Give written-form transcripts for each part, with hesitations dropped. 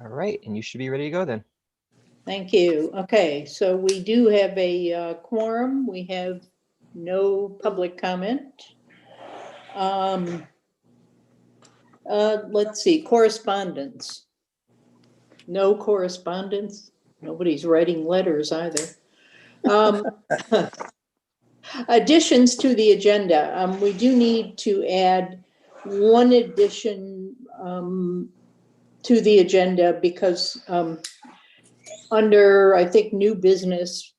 All right, and you should be ready to go then. Thank you. Okay, so we do have a quorum. We have no public comment. Let's see, correspondence. No correspondence. Nobody's writing letters either. Additions to the agenda. We do need to add one addition to the agenda because under, I think, new business,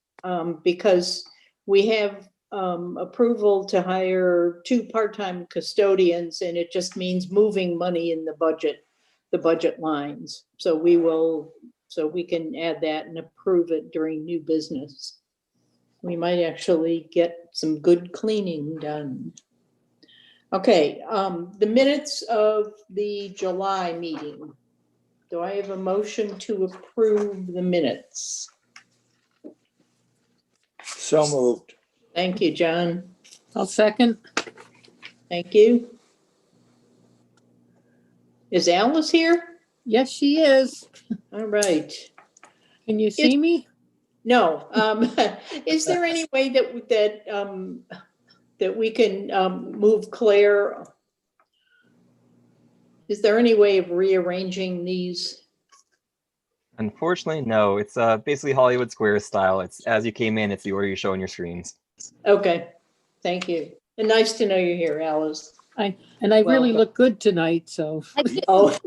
because we have approval to hire 2 part-time custodians, and it just means moving money in the budget lines. So we can add that and approve it during new business. We might actually get some good cleaning done. Okay, the minutes of the July meeting. Do I have a motion to approve the minutes? So moved. Thank you, John. I'll second. Thank you. Is Alice here? Yes, she is. All right. Can you see me? No. Is there any way that we can move Claire? Is there any way of rearranging these? Unfortunately, no. It's basically Hollywood Squares style. It's as you came in, it's the order you show on your screens. Okay, thank you. And nice to know you're here, Alice. I really Welcome. look good tonight, so. I do. Oh,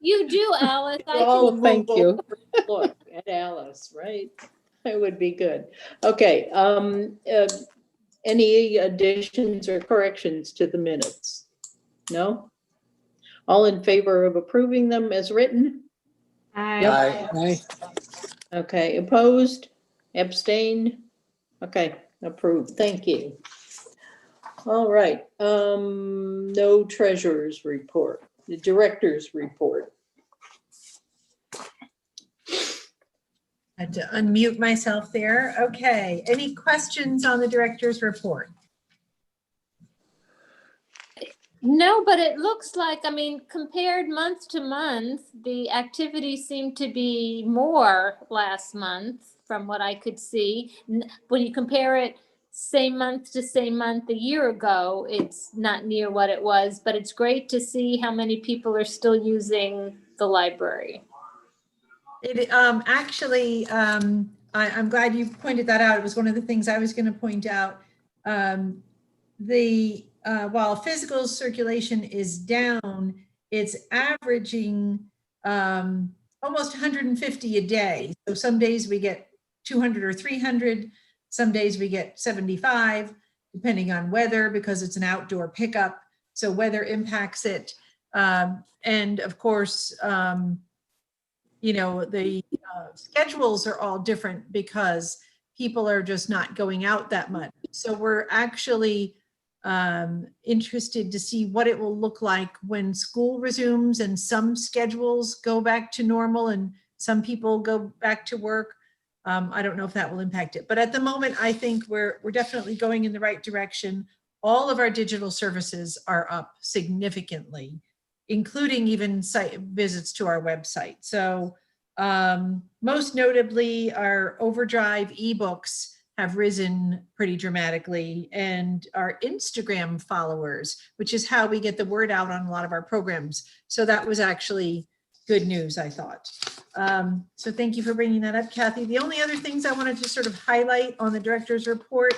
You do, Alice. I all can, Thank you. look at Alice, right? That would be good. Okay, any additions or corrections to the minutes? No? All in favor of approving them as written? Aye. Aye. Okay, opposed, abstained? Okay, approved, thank you. All right, no treasurer's report, the director's report. I had to unmute myself there. Okay, any questions on the director's report? no, but it looks like, I mean, compared month to month, the activity seemed to be more last month from what I could see. When you compare it same month to same month a year ago, it's not near what it was, but it's great to see how many people are still using the library. It actually, I'm glad you pointed that out. It was one of the things I was going to point out. While physical circulation is down, it's averaging almost 150 a day. So some days we get 200 or 300. Some days we get 75, depending on weather, because it's an outdoor pickup. So weather impacts it. And of course, you know, the schedules are all different because people are just not going out that much. So we're actually interested to see what it will look like when school resumes and some schedules go back to normal and some people go back to work. I don't know if that will impact it, but at the moment, I think we're definitely going in the right direction. All of our digital services are up significantly, including even site visits to our website. So most notably, our Overdrive ebooks have risen pretty dramatically, and our Instagram followers, which is how we get the word out on a lot of our programs. So that was actually good news, I thought. So thank you for bringing that up, Kathy. The only other things I wanted to sort of highlight on the director's report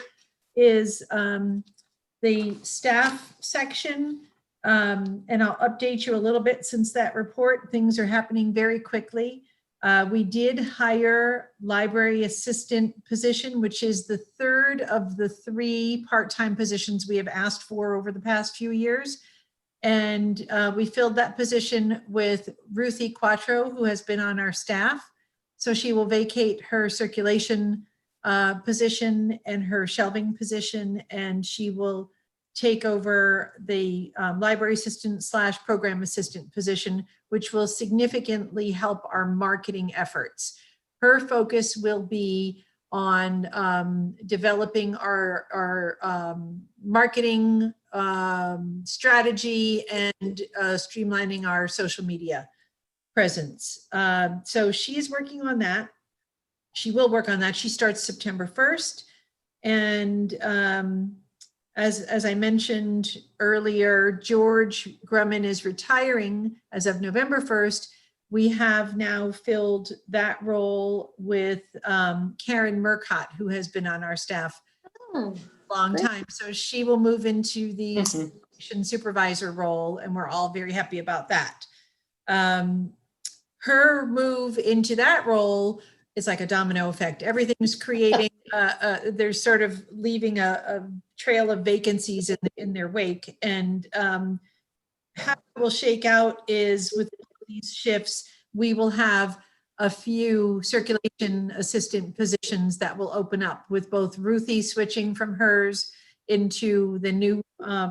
is the staff section. And I'll update you a little bit since that report. Things are happening very quickly. We did hire library assistant position, which is the third of the 3 part-time positions we have asked for over the past few years. And we filled that position with Ruthie Quattro, who has been on our staff. So she will vacate her circulation position and her shelving position, and she will take over the library assistant / program assistant position, which will significantly help our marketing efforts. Her focus will be on developing our marketing strategy and streamlining our social media presence. So she's working on that. She will work on that. She starts September 1st. And as I mentioned earlier, George Grumman is retiring as of November 1st. We have now filled that role with Karen Murcott, who has been on our staff Oh, a long great. time. So she will move into the Mhm. circulation supervisor role, and we're all very happy about that. Her move into that role is like a domino effect. Everything's creating, they're sort of leaving a trail of vacancies in their wake. And how it will shake out is with these shifts, we will have a few circulation assistant positions that will open up, with both Ruthie switching from hers into the new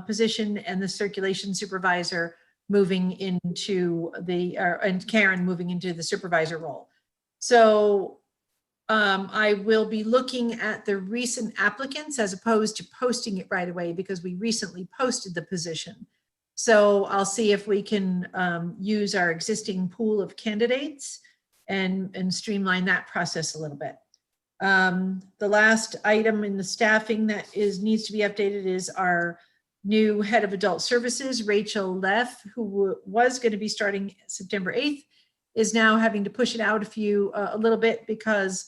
position and the circulation supervisor moving into the, and Karen moving into the supervisor role. So I will be looking at the recent applicants as opposed to posting it right away, because we recently posted the position. So I'll see if we can use our existing pool of candidates and streamline that process a little bit. The last item in the staffing that needs to be updated is our new head of adult services, Rachel Leff, who was going to be starting September 8th, is now having to push it out a little bit because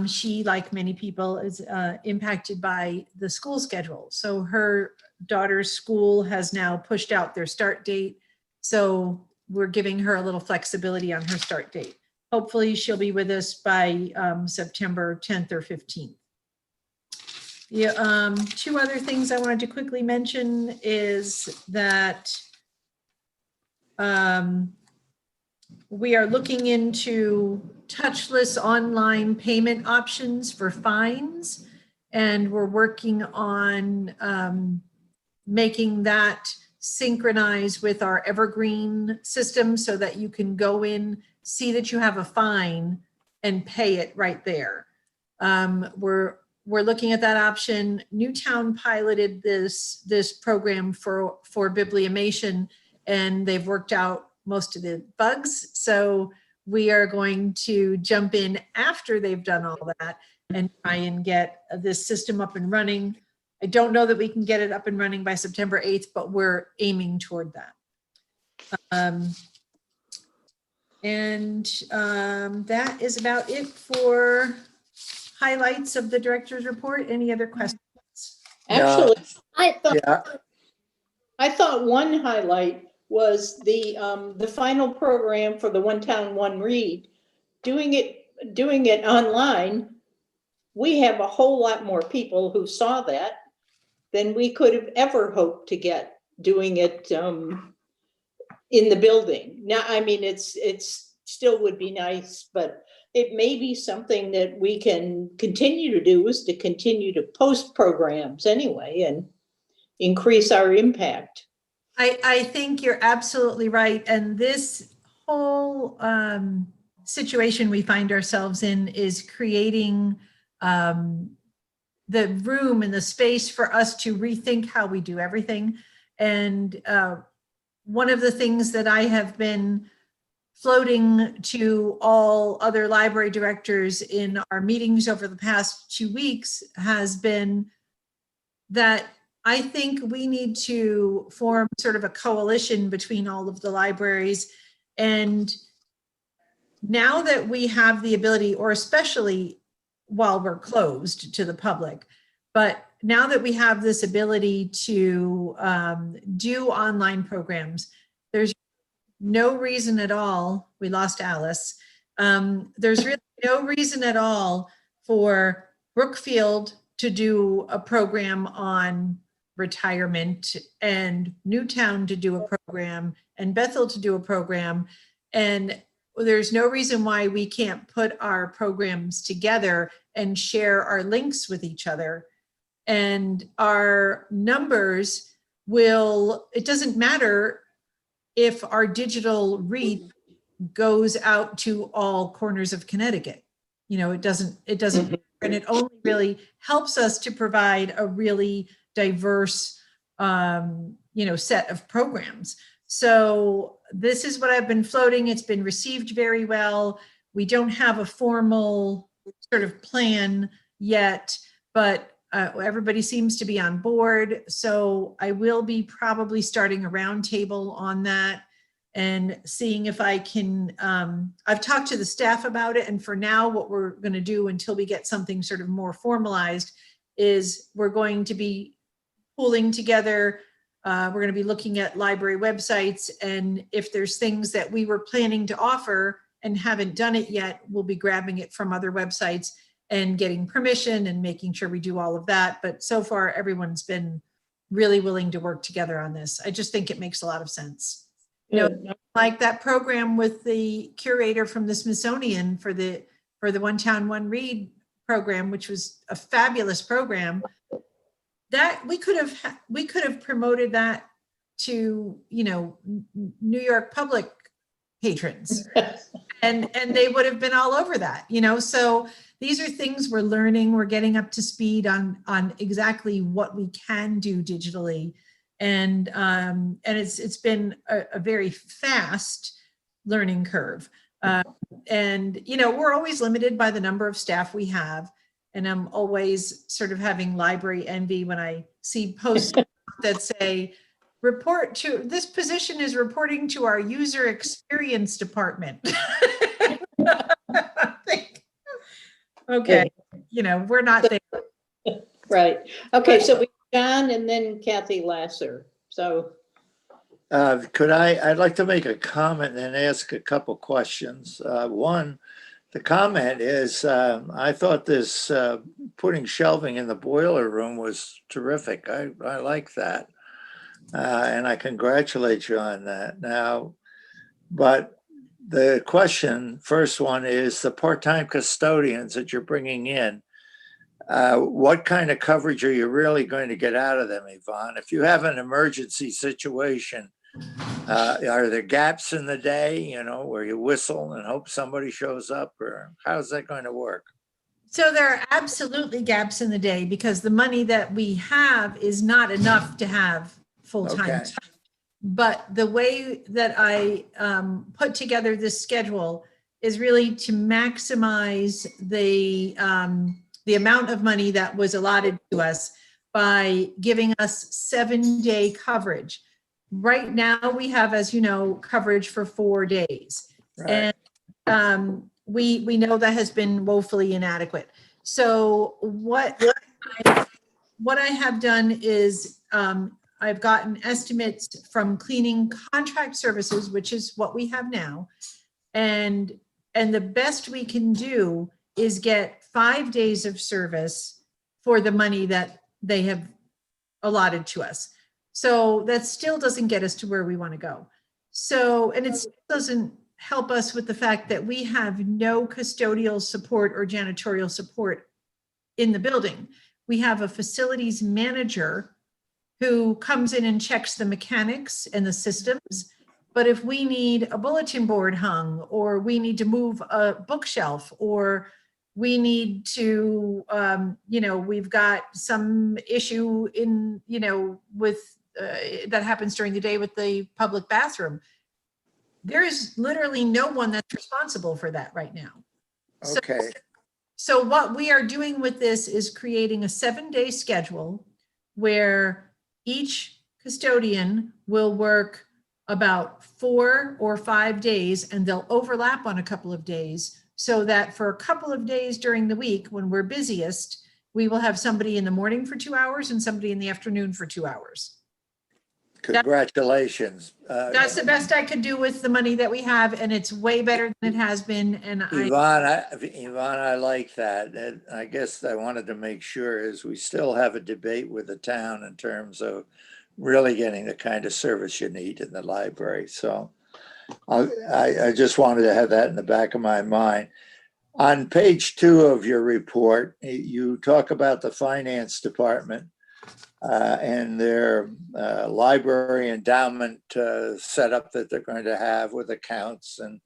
she, like many people, is impacted by the school schedule. So her daughter's school has now pushed out their start date. So we're giving her a little flexibility on her start date. Hopefully she'll be with us by September 10th or 15th. Yeah, two other things I wanted to quickly mention is that we are looking into touchless online payment options for fines, and we're working on making that synchronize with our Evergreen system so that you can go in, see that you have a fine, and pay it right there. We're looking at that option. Newtown piloted this program for bibliomation, and they've worked out most of the bugs. So we are going to jump in after they've done all that and try and get this system up and running. I don't know that we can get it up and running by September 8th, but we're aiming toward that. That is about it for highlights of the director's report. Any other questions? Actually, Yeah, I thought one highlight was the final program for the One Town, One Read. Doing it online, we have a whole lot more people who saw that than we could have ever hoped to get doing it in the building. Now, I mean, it's still would be nice, but it may be something that we can continue to do, is to continue to post programs anyway and increase our impact. I think you're absolutely right. And this whole situation we find ourselves in is creating the room and the space for us to rethink how we do everything. And one of the things that I have been floating to all other library directors in our meetings over the past 2 weeks has been that I think we need to form sort of a coalition between all of the libraries. And now that we have the ability, or especially while we're closed to the public, but now that we have this ability to do online programs, there's no reason at all, we lost Alice, there's really no reason at all for Brookfield to do a program on retirement, and Newtown to do a program, and Bethel to do a program. And there's no reason why we can't put our programs together and share our links with each other. And our numbers will, it doesn't matter if our digital reach goes out to all corners of Connecticut. You know, it doesn't, and it only really helps us to provide a really diverse, set of programs. So this is what I've been floating. It's been received very well. We don't have a formal sort of plan yet, but everybody seems to be on board. So I will be probably starting a roundtable on that and seeing if I can, I've talked to the staff about it. And for now, what we're going to do until we get something sort of more formalized is we're going to be pulling together. We're going to be looking at library websites, and if there's things that we were planning to offer and haven't done it yet, we'll be grabbing it from other websites and getting permission and making sure we do all of that. But so far, everyone's been really willing to work together on this. I just think it makes a lot of sense. You know, Good. like that program with the curator from the Smithsonian for the One Town, One Read program, which was a fabulous program. That we could have promoted that to, you know, New York public patrons, and they would have been all over that, you know. So these are things we're learning. We're getting up to speed on exactly what we can do digitally, and it's been a very fast learning curve. And you know, we're always limited by the number of staff we have. And I'm always sort of having library envy when I see posts that say, report to, this position is reporting to our user experience department. Okay, you know, we're not there. Right. Okay, so we John and then Kathy Lasser. So I'd like to make a comment and ask a couple questions. One, the comment is, I thought this putting shelving in the boiler room was terrific. I like that. And I congratulate you on that. Now, but the question, first one is the part-time custodians that you're bringing in. What kind of coverage are you really going to get out of them, Yvonne? If you have an emergency situation, are there gaps in the day, you know, where you whistle and hope somebody shows up, or how's that going to work? So there are absolutely gaps in the day because the money that we have is not enough to have full-time. Okay. But the way that I put together this schedule is really to maximize the amount of money that was allotted to us by giving us 7-day coverage. Right now we have, as you know, coverage for 4 days. Right. And we know that has been woefully inadequate. So what I have done is I've gotten estimates from cleaning contract services, which is what we have now. And the best we can do is get 5 days of service for the money that they have allotted to us. So that still doesn't get us to where we want to go. So, and it still doesn't help us with the fact that we have no custodial support or janitorial support in the building. We have a facilities manager who comes in and checks the mechanics and the systems. But if we need a bulletin board hung, or we need to move a bookshelf, or we need to, you know, we've got some issue in, you know, with that happens during the day with the public bathroom. There is literally no one that's responsible for that right now. Okay. So what we are doing with this is creating a 7-day schedule where each custodian will work about 4 or 5 days, and they'll overlap on a couple of days, so that for a couple of days during the week when we're busiest, we will have somebody in the morning for 2 hours and somebody in the afternoon for 2 hours. Congratulations. That's the best I could do with the money that we have, and it's way better than it has been. And Yvonne, I like that. And I guess I wanted to make sure is we still have a debate with the town in terms of really getting the kind of service you need in the library. So I just wanted to have that in the back of my mind. On page 2 of your report, you talk about the finance department and their library endowment setup that they're going to have with accounts and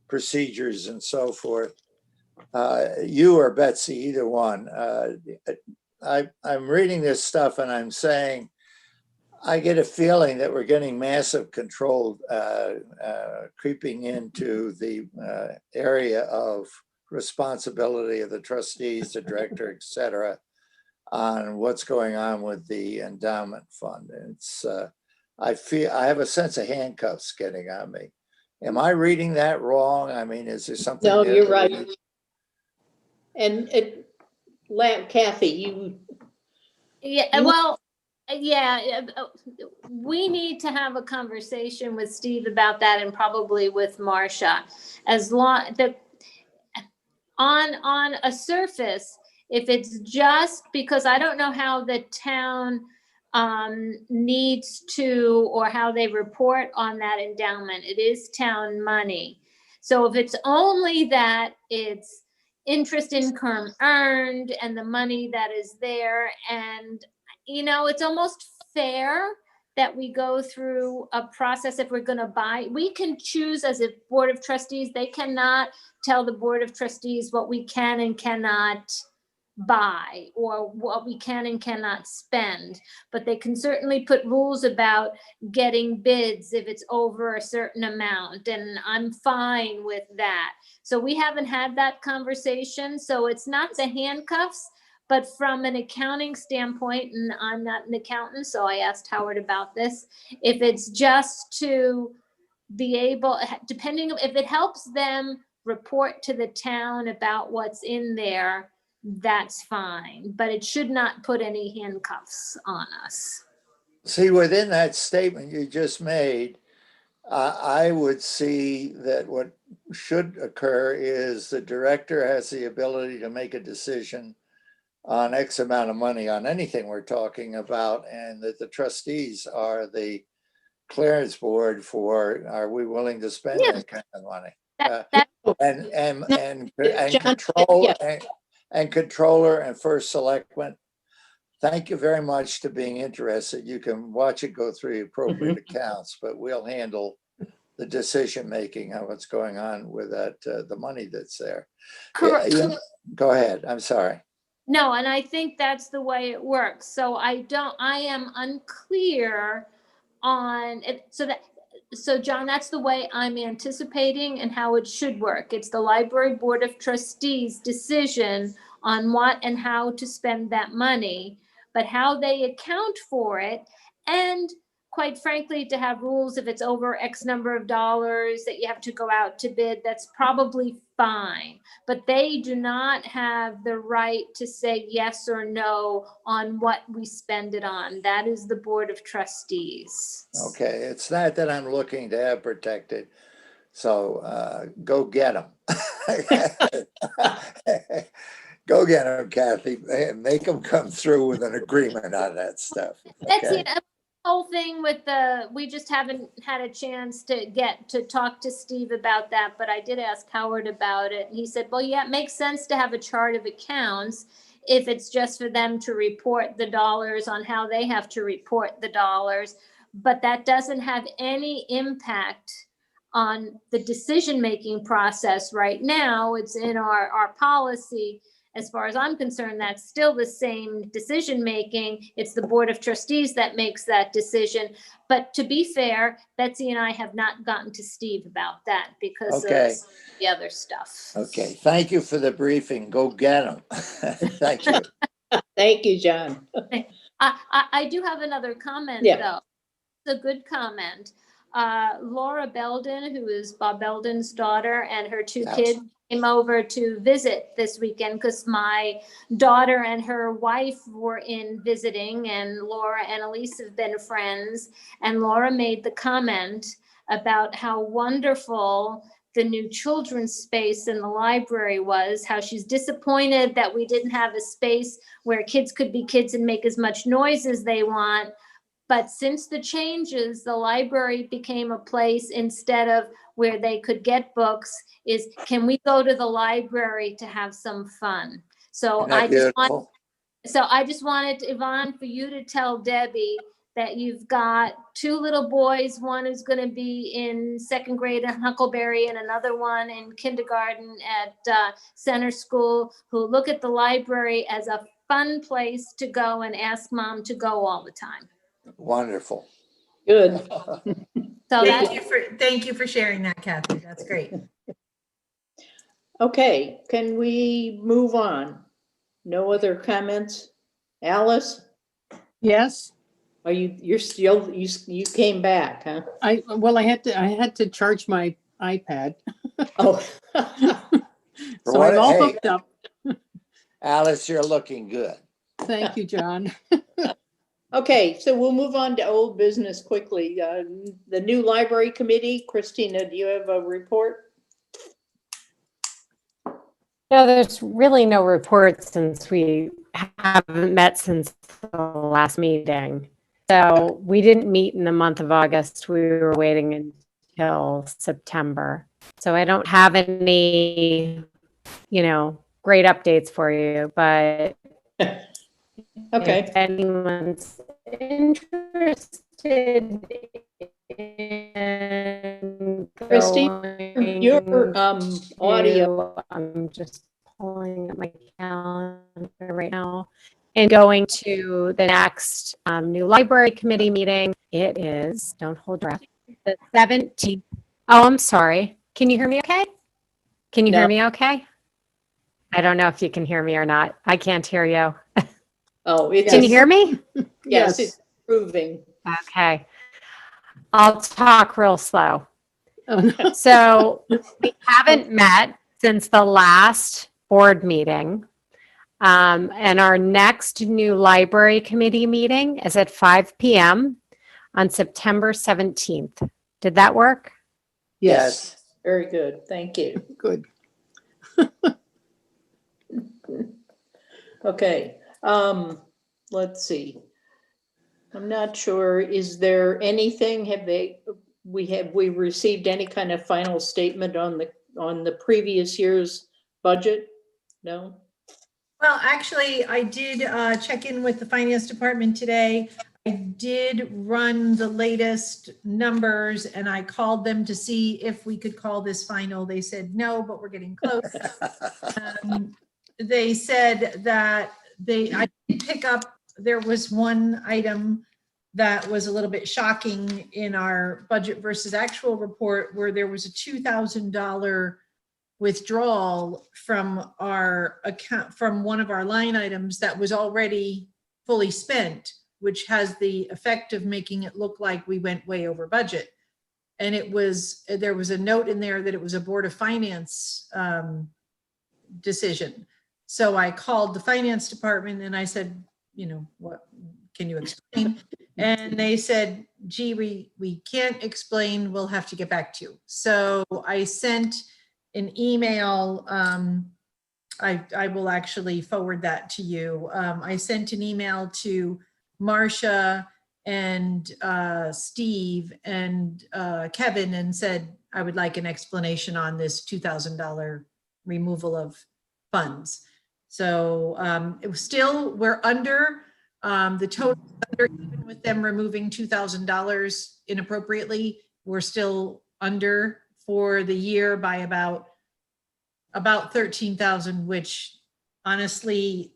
procedures and so forth. You or Betsy, either one. I'm reading this stuff and I'm saying, I get a feeling that we're getting massive control creeping into the area of responsibility of the trustees, the director, et cetera, on what's going on with the endowment fund. It's, I have a sense of handcuffs getting on me. Am I reading that wrong? I mean, is there something? No, there you're that right. we- And Kathy, you, Yeah, You- well, yeah, we need to have a conversation with Steve about that and probably with Marcia. As long, on a surface, if it's just because I don't know how the town needs to, or how they report on that endowment, it is town money. So if it's only that it's interest income earned and the money that is there, and it's almost fair that we go through a process. If we're going to buy, we can choose as a board of trustees. They cannot tell the board of trustees what we can and cannot buy or what we can and cannot spend, but they can certainly put rules about getting bids if it's over a certain amount, and I'm fine with that. So we haven't had that conversation, so it's not the handcuffs, but from an accounting standpoint, and I'm not an accountant, so I asked Howard about this, if it's just to be able, depending if it helps them report to the town about what's in there, that's fine, but it should not put any handcuffs on us. See, within that statement you just made, I would see that what should occur is the director has the ability to make a decision on X amount of money on anything we're talking about, and that the trustees are the clearance board for, are we willing to spend Yeah. that kind of money? That And John, control yeah. and controller and first selectman. Thank you very much to being interested. You can watch it go through the appropriate accounts, but we'll handle the decision-making on what's going on with that, the money that's there. correct. Go ahead, I'm sorry. No, and I think that's the way it works. So I am unclear on it. So John, that's the way I'm anticipating and how it should work. It's the library board of trustees decision on what and how to spend that money, but how they account for it, and quite frankly, to have rules if it's over X number of dollars that you have to go out to bid, that's probably fine. But they do not have the right to say yes or no on what we spend it on. That is the board of trustees. Okay, it's not that I'm looking to have protected, so go get them. Go get them, Kathy, and make them come through with an agreement on that stuff. That's Okay, it. Whole thing with we just haven't had a chance to get to talk to Steve about that, but I did ask Howard about it, and he said, well, yeah, it makes sense to have a chart of accounts if it's just for them to report the dollars on how they have to report the dollars, but that doesn't have any impact on the decision-making process right now. It's in our policy. As far as I'm concerned, that's still the same decision-making. It's the board of trustees that makes that decision. But to be fair, Betsy and I have not gotten to Steve about that because Okay. of the other stuff. okay, thank you for the briefing. Go get them. Thank you. Thank you, John. I do have another comment, Yeah. though. It's a good comment. Laura Belden, who is Bob Belden's daughter, and her two Yes. kids came over to visit this weekend because my daughter and her wife were in visiting, and Laura and Elise have been friends. And Laura made the comment about how wonderful the new children's space in the library was, how she's disappointed that we didn't have a space where kids could be kids and make as much noise as they want. But since the changes, the library became a place instead of where they could get books, is can we go to the library to have some fun? So Isn't that beautiful? I just wanted, Yvonne, for you to tell Debbie that you've got two little boys, one who's going to be in second grade at Huckleberry and another one in kindergarten at Center School, who look at the library as a fun place to go and ask mom to go all the time. Wonderful. Good. So that's, Thank you for sharing that, Kathy. That's great. Okay, can we move on? No other comments? Alice, yes, are you're still, you came back, huh? well, I had to charge my iPad. Oh. For So what- I'm all hey. hooked up. Alice, you're looking good. Thank you, John. Okay, so we'll move on to old business quickly. The new library committee, Christina, do you have a report? No, there's really no report since we haven't met since the last meeting. So we didn't meet in the month of August. We were waiting until September. So I don't have any, great updates for you, but Okay. if anyone's interested in Christy, going your audio, I'm just pulling up my calendar right now and going to the next new library committee meeting. It is, don't hold your breath, the 17th. Oh, I'm sorry. Can you hear me okay? Can you No. hear me okay? I don't know if you can hear me or not. I can't hear you. oh, it's. Can you hear me? Yes, it's improving. Okay. I'll talk real slow. Oh, no. So we haven't met since the last board meeting. And our next new library committee meeting is at 5 p.m. on September 17th. Did that work? Yes, Very good, thank you. good. Okay, let's see. I'm not sure, is there anything, have we received any kind of final statement on the previous year's budget? No? Well, actually, I did check in with the finance department today. I did run the latest numbers and I called them to see if we could call this final. They said no, but we're getting close. They said that I did pick up, there was one item that was a little bit shocking in our budget versus actual report where there was a $2,000 withdrawal from our account, from one of our line items that was already fully spent, which has the effect of making it look like we went way over budget. And there was a note in there that it was a Board of Finance decision. So I called the finance department and I said, what can you explain? And they said, gee, we can't explain, we'll have to get back to you. So I sent an email. I will actually forward that to you. I sent an email to Marcia and Steve and Kevin and said, I would like an explanation on this $2,000 removal of funds. So it was still, we're under the total, even with them removing $2,000 inappropriately, we're still under for the year by about 13,000, which honestly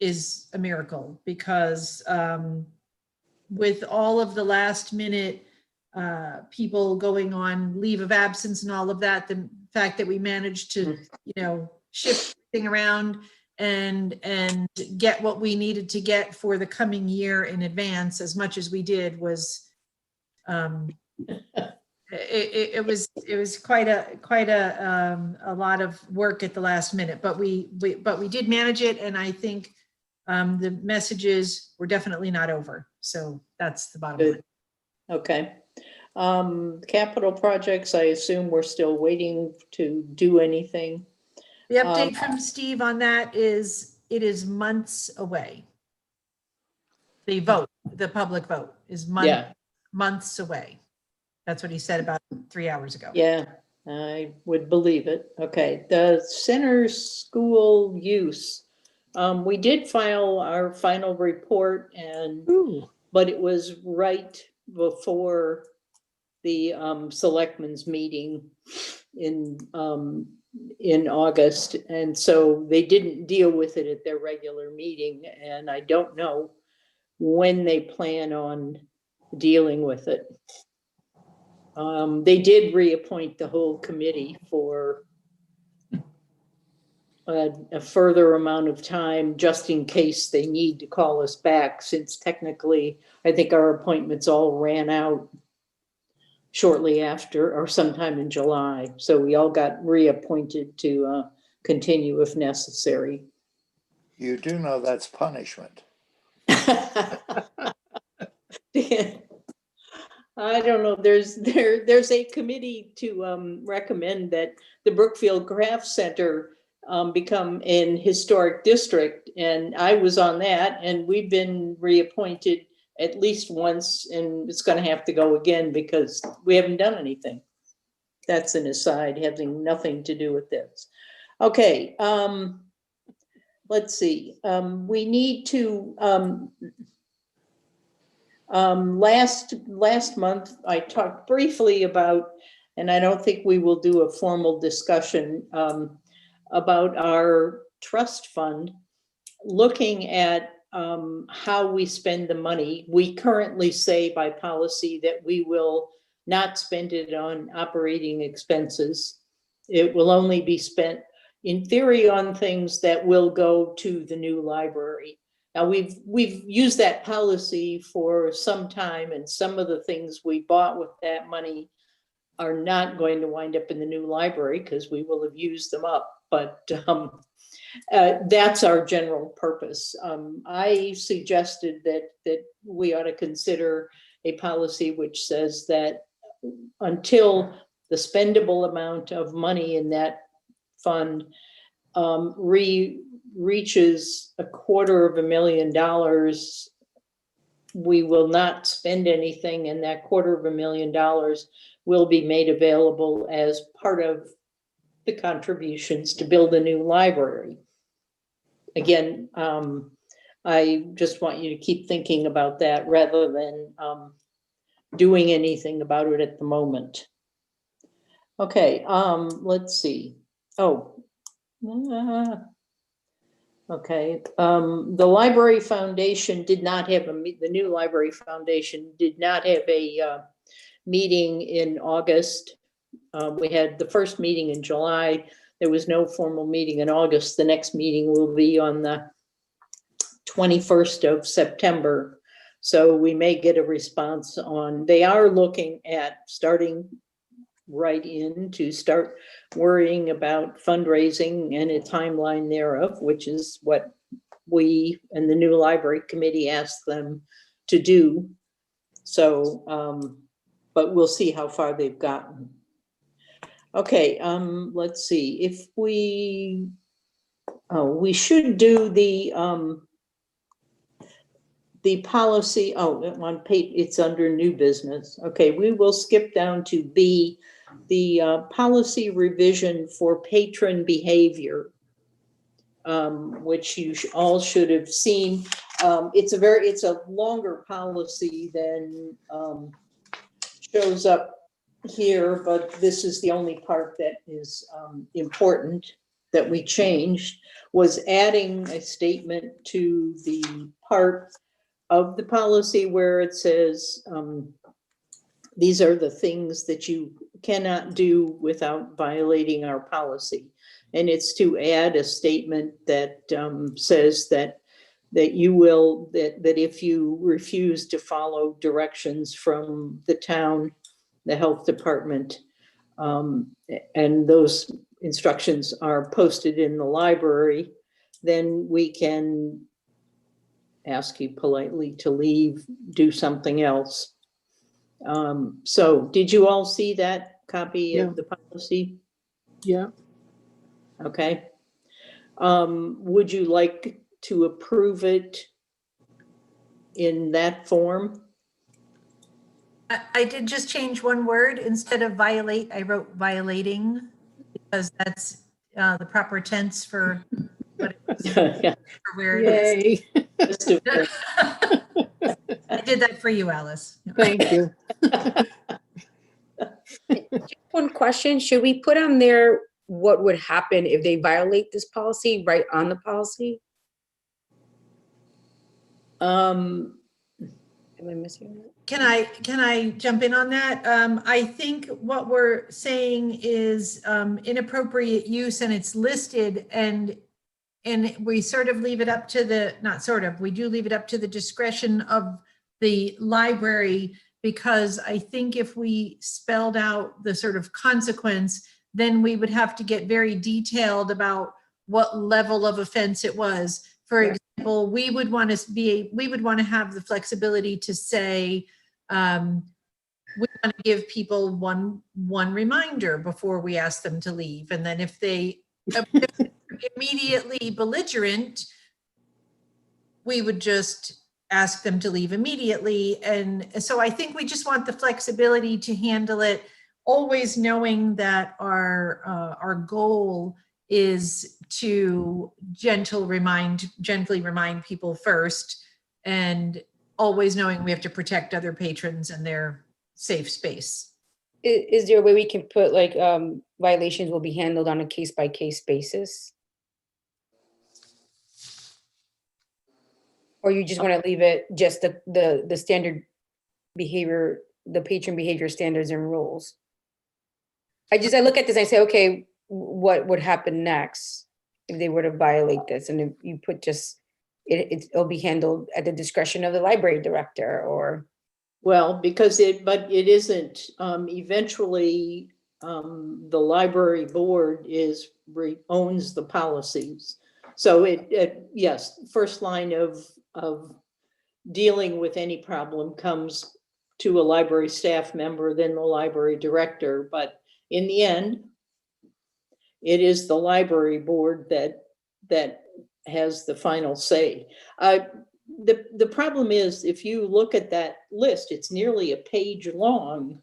is a miracle because with all of the last minute people going on leave of absence and all of that, the fact that we managed to, shift things around and get what we needed to get for the coming year in advance as much as we did was it was quite a lot of work at the last minute, but we did manage it. And I think the messages were definitely not over. So that's the bottom line. Okay. Capital projects, I assume we're still waiting to do anything. The update from Steve on that is it is months away. The public vote is months away. That's what he said about 3 hours ago. Yeah, I would believe it. Okay, the center school use. We did file our final report but it was right before the selectmen's meeting in August. And so they didn't deal with it at their regular meeting. And I don't know when they plan on dealing with it. They did reappoint the whole committee for a further amount of time, just in case they need to call us back, since technically, I think our appointments all ran out shortly after, or sometime in July. So we all got reappointed to continue if necessary. You do know that's punishment. I don't know, there's a committee to recommend that the Brookfield Craft Center become an historic district, and I was on that, and we've been reappointed at least once, and it's gonna have to go again because we haven't done anything. That's an aside, having nothing to do with this. Okay, let's see, we need to last month, I talked briefly about, and I don't think we will do a formal discussion about our trust fund, looking at how we spend the money. We currently say by policy that we will not spend it on operating expenses. It will only be spent, in theory, on things that will go to the new library. Now, we've used that policy for some time, and some of the things we bought with that money are not going to wind up in the new library because we will have used them up. But that's our general purpose. I suggested that we ought to consider a policy which says that until the spendable amount of money in that fund reaches $250,000, we will not spend anything, and that $250,000 will be made available as part of the contributions to build a new library. Again, I just want you to keep thinking about that rather than doing anything about it at the moment. Okay, let's see. Oh, okay. The Library Foundation did not have the new Library Foundation did not have a meeting in August. We had the first meeting in July. There was no formal meeting in August. The next meeting will be on the 21st of September. So we may get a response on, they are looking at starting right in to start worrying about fundraising and a timeline thereof, which is what we and the new library committee asked them to do. So, but we'll see how far they've gotten. Okay, let's see if we should do the policy. Oh, on page, it's under new business. Okay, we will skip down to B, the policy revision for patron behavior, which you all should have seen. It's a longer policy than shows up here, but this is the only part that is important that we changed, was adding a statement to the part of the policy where it says these are the things that you cannot do without violating our policy. And it's to add a statement that says that you will, that if you refuse to follow directions from the town, the health department, and those instructions are posted in the library, then we can ask you politely to leave, do something else. So did you all see that copy of the policy? Yeah. Okay. Would you like to approve it in that form? I did just change one word. Instead of violate, I wrote violating, because that's the proper tense for what it is, Yeah. for where it is. Yay. Just to- I did that for you, Alice. Thank you. One question, should we put on there what would happen if they violate this policy right on the policy? Am I missing that? Can I jump in on that? I think what we're saying is inappropriate use, and it's listed, and we sort of leave it up to the, not sort of, we do leave it up to the discretion of the library, because I think if we spelled out the sort of consequence, then we would have to get very detailed about what level of offense it was. For example, we would want to have the flexibility to say, we want to give people one reminder before we ask them to leave. And then if they immediately belligerent, we would just ask them to leave immediately. And so I think we just want the flexibility to handle it, always knowing that our goal is to gently remind people first, and always knowing we have to protect other patrons and their safe space. Is there a way we can put like violations will be handled on a case-by-case basis? Or you just want to leave it just the standard behavior, the patron behavior standards and rules? I look at this, I say, okay, what would happen next if they were to violate this? And if you put just, it'll be handled at the discretion of the library director, or? Well, but it isn't, eventually, the library board owns the policies. So yes, first line of dealing with any problem comes to a library staff member, then the library director. But in the end, it is the library board that has the final say. The problem is, if you look at that list, it's nearly a page long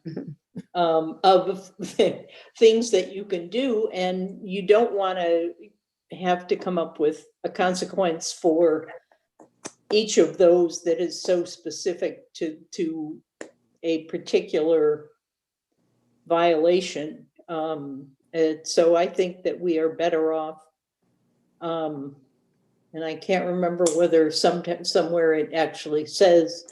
of things that you can do, and you don't want to have to come up with a consequence for each of those that is so specific to a particular violation. And so I think that we are better off. And I can't remember whether somewhere it actually says,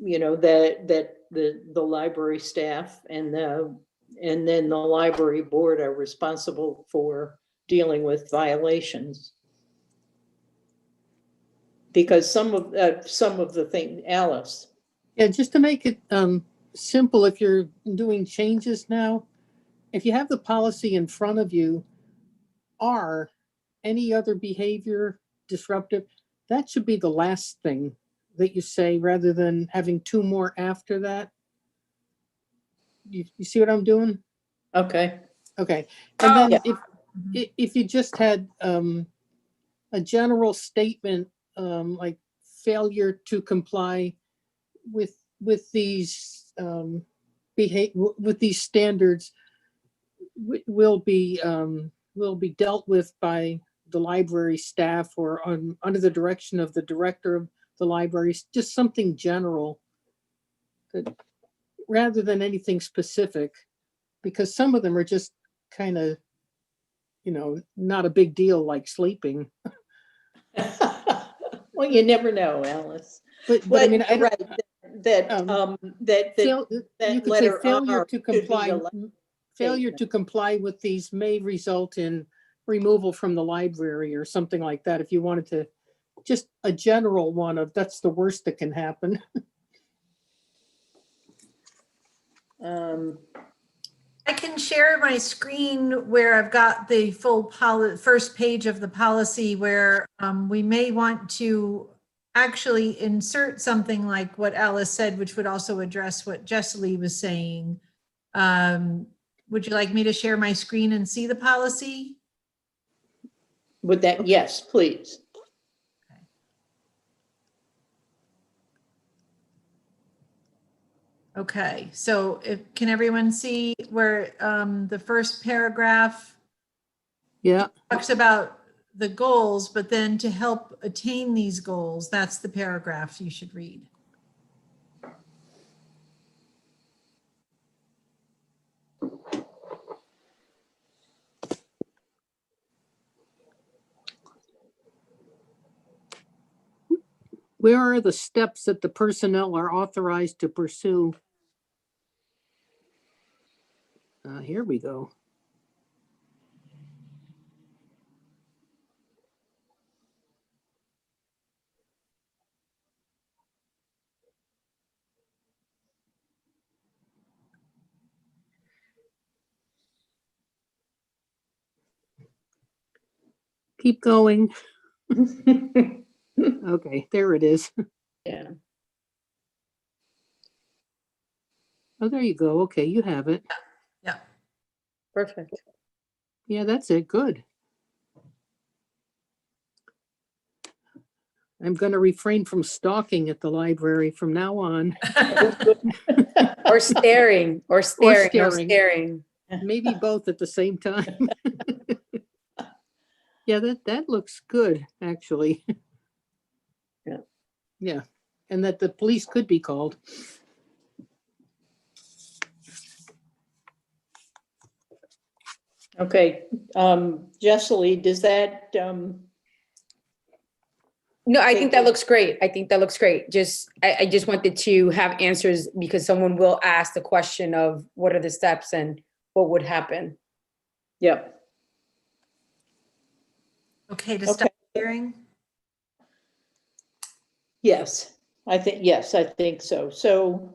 that the library staff and then the library board are responsible for dealing with violations. Because some of the things, Alice. Yeah, just to make it simple, if you're doing changes now, if you have the policy in front of you, are any other behavior disruptive, that should be the last thing that you say, rather than having two more after that. You see what I'm doing? Okay. Okay. And then Yeah. if you just had a general statement, like failure to comply with these with these standards will be dealt with by the library staff, or under the direction of the director of the library, just something general, that, rather than anything specific, because some of them are just kind of, not a big deal, like sleeping. Well, you never know, Alice. But I mean, I don't, right, that you could say letter failure R to should be comply. the Failure statement. to comply with these may result in removal from the library, or something like that. If you wanted to, just a general one of, that's the worst that can happen. I can share my screen where I've got the full first page of the policy, where we may want to actually insert something like what Alice said, which would also address what Jessie was saying. Would you like me to share my screen and see the policy? Would that, yes, please. Okay, so can everyone see where the first paragraph Yeah. talks about the goals, but then to help attain these goals, that's the paragraph you should read. Where are the steps that the personnel are authorized to pursue? Here we go. Keep going. Okay, there it is. Yeah. Oh, there you go. Okay, you have it. Yeah. Perfect. Yeah, that's it. Good. I'm going to refrain from stalking at the library from now on. Or staring, or staring, no staring. staring. Maybe both at the same time. Yeah, that looks good, actually. Yeah. Yeah, and that the police could be called. Okay, Jessely, does that, No, I Okay, think that good. looks great. I think that looks great. I just wanted to have answers because someone will ask the question of what are the steps and what would happen. yep, Okay, to Okay. stop hearing? yes, I think so. So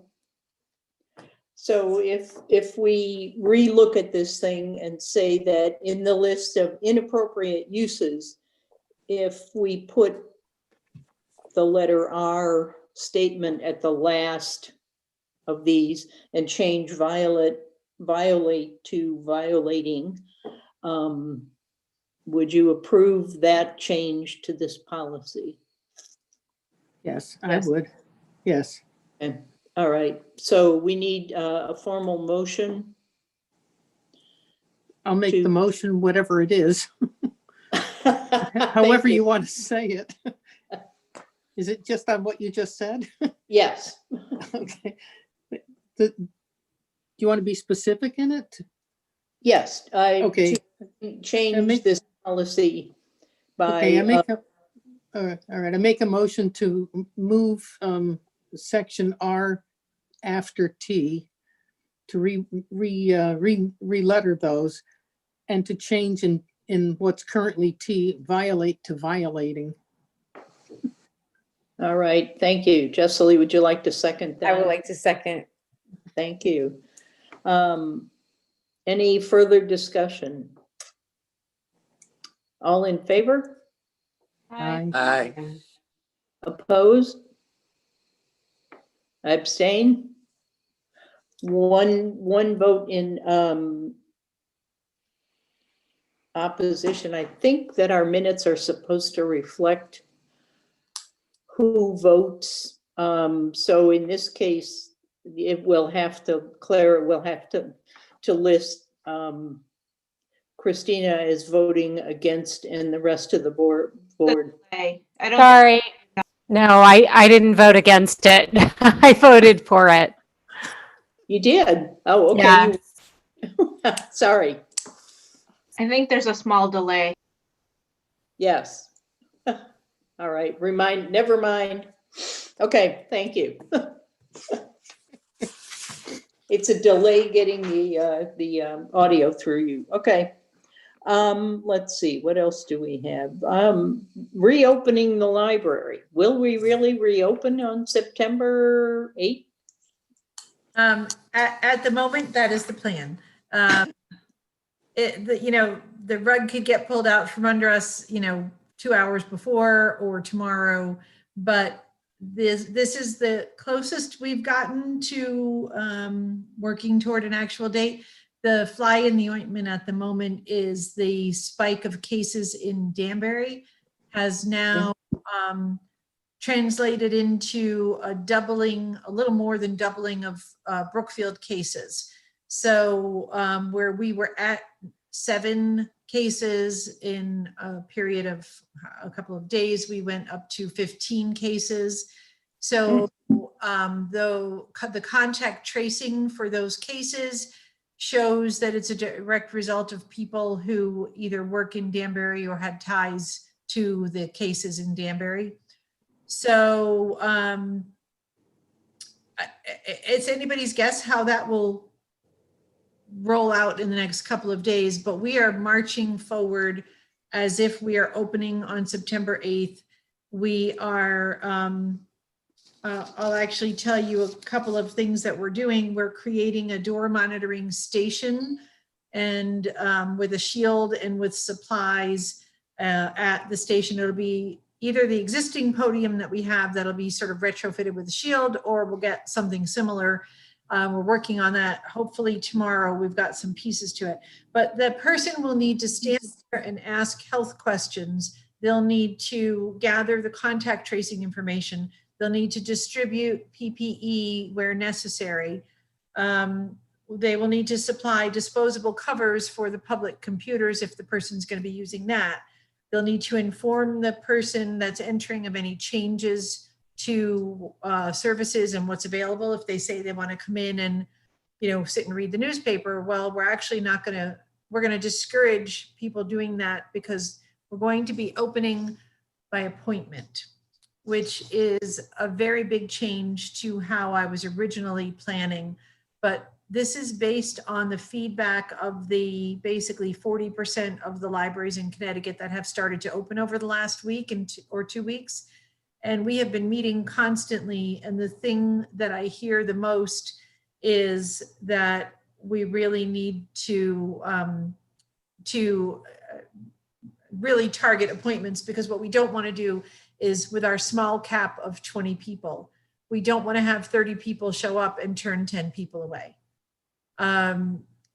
if we relook at this thing and say that in the list of inappropriate uses, if we put the letter R statement at the last of these and change violate to violating, would you approve that change to this policy? Yes, I Yes. would. Yes. Okay. All right, so we need a formal motion. I'll make To- the motion, whatever it is, however you want to say it. Is it just on what you just said? Yes, Okay. Do you want to be specific in it? yes, Okay. to change make- this policy Okay, I by, make a, all right, I make a motion to move section R after T to re-letter those and to change in what's currently T, violate to violating. all right, thank you. Jessely, would you like to second that? I would like to second. Thank you. Any further discussion? All in favor? Aye. Aye. Opposed? Abstain? One vote in opposition. I think that our minutes are supposed to reflect who votes. So in this case, it will have to, Claire will have to list Christina is voting against and the rest of the board. I don't, Sorry. No, I didn't vote against it. I voted for it. You did? Oh, okay. Yeah. Sorry. I think there's a small delay. Yes. All right. Never mind. Okay, thank you. It's a delay getting the audio through you. Okay. Let's see, what else do we have? Reopening the library. Will we really reopen on September 8th? At the moment, that is the plan. The rug could get pulled out from under us, 2 hours before or tomorrow, but this is the closest we've gotten to working toward an actual date. The fly in the ointment at the moment is the spike of cases in Danbury has now translated into a little more than doubling of Brookfield cases. So where we were at 7 cases in a period of a couple of days, we went up to 15 cases. So though the contact tracing for those cases shows that it's a direct result of people who either work in Danbury or had ties to the cases in Danbury. So it's anybody's guess how that will roll out in the next couple of days, but we are marching forward as if we are opening on September 8th. We are, I'll actually tell you a couple of things that we're doing. We're creating a door monitoring station and with a shield and with supplies at the station. It'll be either the existing podium that we have that'll be sort of retrofitted with a shield, or we'll get something similar. We're working on that. Hopefully tomorrow we've got some pieces to it. But the person will need to stand there and ask health questions. They'll need to gather the contact tracing information. They'll need to distribute PPE where necessary. They will need to supply disposable covers for the public computers if the person's going to be using that. They'll need to inform the person that's entering of any changes to services and what's available. If they say they want to come in and, you know, sit and read the newspaper, well, we're actually not going to, we're going to discourage people doing that because we're going to be opening by appointment, which is a very big change to how I was originally planning. But this is based on the feedback of the basically 40% of the libraries in Connecticut that have started to open over the last week or 2 weeks. And we have been meeting constantly. And the thing that I hear the most is that we really need to really target appointments, because what we don't want to do is, with our small cap of 20 people, we don't want to have 30 people show up and turn 10 people away.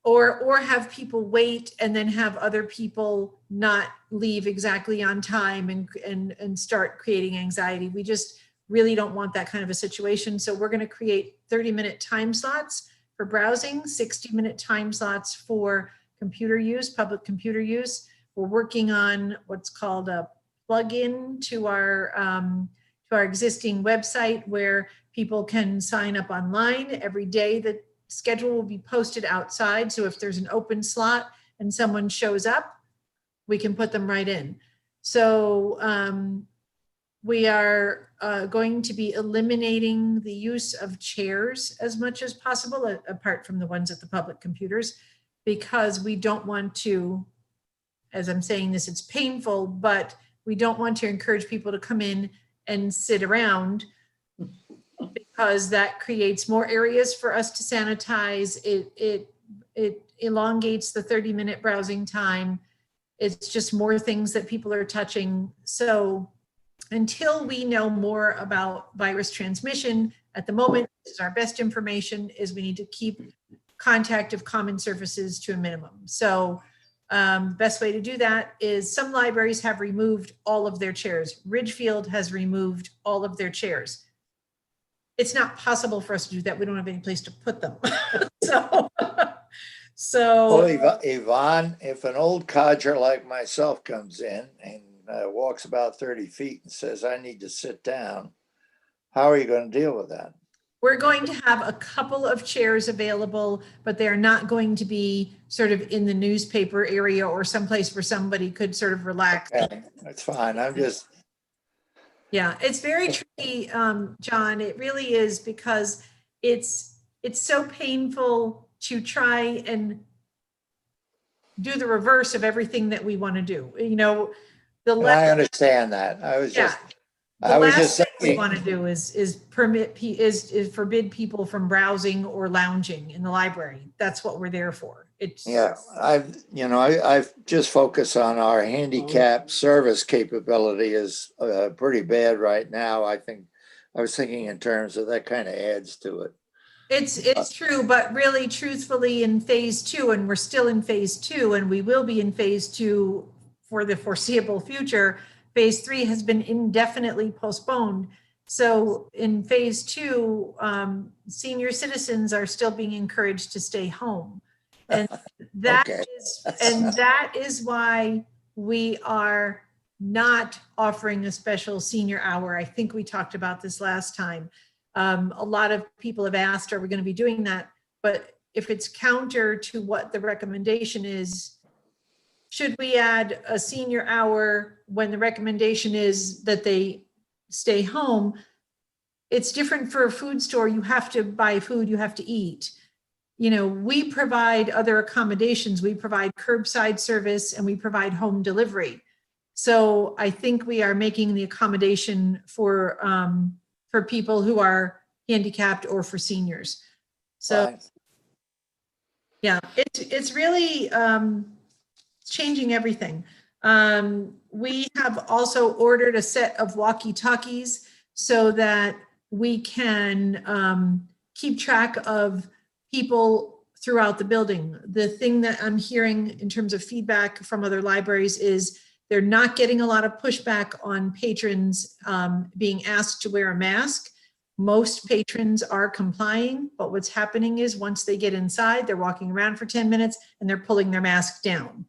Or have people wait and then have other people not leave exactly on time and start creating anxiety. We just really don't want that kind of a situation. So we're going to create 30-minute time slots for browsing, 60-minute time slots for computer use, public computer use. We're working on what's called a plug-in to our existing website where people can sign up online every day. The schedule will be posted outside. So if there's an open slot and someone shows up, we can put them right in. So we are going to be eliminating the use of chairs as much as possible, apart from the ones at the public computers, because we don't want to, as I'm saying this, it's painful, but we don't want to encourage people to come in and sit around, because that creates more areas for us to sanitize. It elongates the 30-minute browsing time. It's just more things that people are touching. So until we know more about virus transmission, at the moment, this is our best information, is we need to keep contact of common surfaces to a minimum. So best way to do that is, some libraries have removed all of their chairs. Ridgefield has removed all of their chairs. It's not possible for us to do that. We don't have any place to put them. Well, Yvonne, if an old codger like myself comes in and walks about 30 feet and says, I need to sit down, how are you going to deal with that? We're going to have a couple of chairs available, but they're not going to be sort of in the newspaper area or someplace where somebody could sort of relax. Okay, that's fine. I'm just, yeah, it's very tricky, John. It really is, because it's so painful to try and do the reverse of everything that we want to do. You know, I understand that. I was just thing we want to do is forbid people from browsing or lounging in the library. That's what we're there for. I've just focused on our handicap service capability is pretty bad right now. I was thinking in terms of that kind of adds to it. It's true, but really, truthfully, in phase 2, and we're still in phase 2, and we will be in phase 2 for the foreseeable future. Phase 3 has been indefinitely postponed. So in phase 2, senior citizens are still being encouraged to stay home. And that is why we are not offering a special senior hour. I think we talked about this last time. A lot of people have asked, are we going to be doing that? But if it's counter to what the recommendation is, should we add a senior hour when the recommendation is that they stay home. It's different for a food store. You have to buy food, you have to eat. You know, we provide other accommodations. We provide curbside service and we provide home delivery. So I think we are making the accommodation for people who are handicapped or for seniors. So Fine. yeah, it's really changing everything. We have also ordered a set of walkie-talkies so that we can keep track of people throughout the building. The thing that I'm hearing in terms of feedback from other libraries is they're not getting a lot of pushback on patrons being asked to wear a mask. Most patrons are complying, but what's happening is once they get inside, they're walking around for 10 minutes and they're pulling their mask down.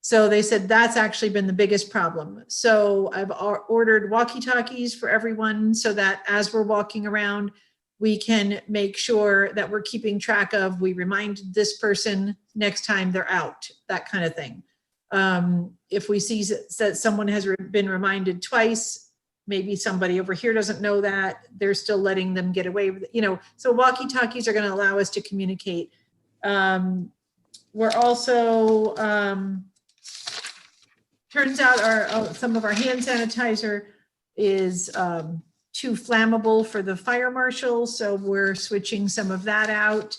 So they said that's actually been the biggest problem. So I've ordered walkie-talkies for everyone so that as we're walking around, we can make sure that we're keeping track of, we remind this person next time they're out, that kind of thing. If we see that someone has been reminded twice, maybe somebody over here doesn't know that, they're still letting them get away with it, you know. So walkie-talkies are going to allow us to communicate. We're also, turns out some of our hand sanitizer is too flammable for the fire marshal, so we're switching some of that out.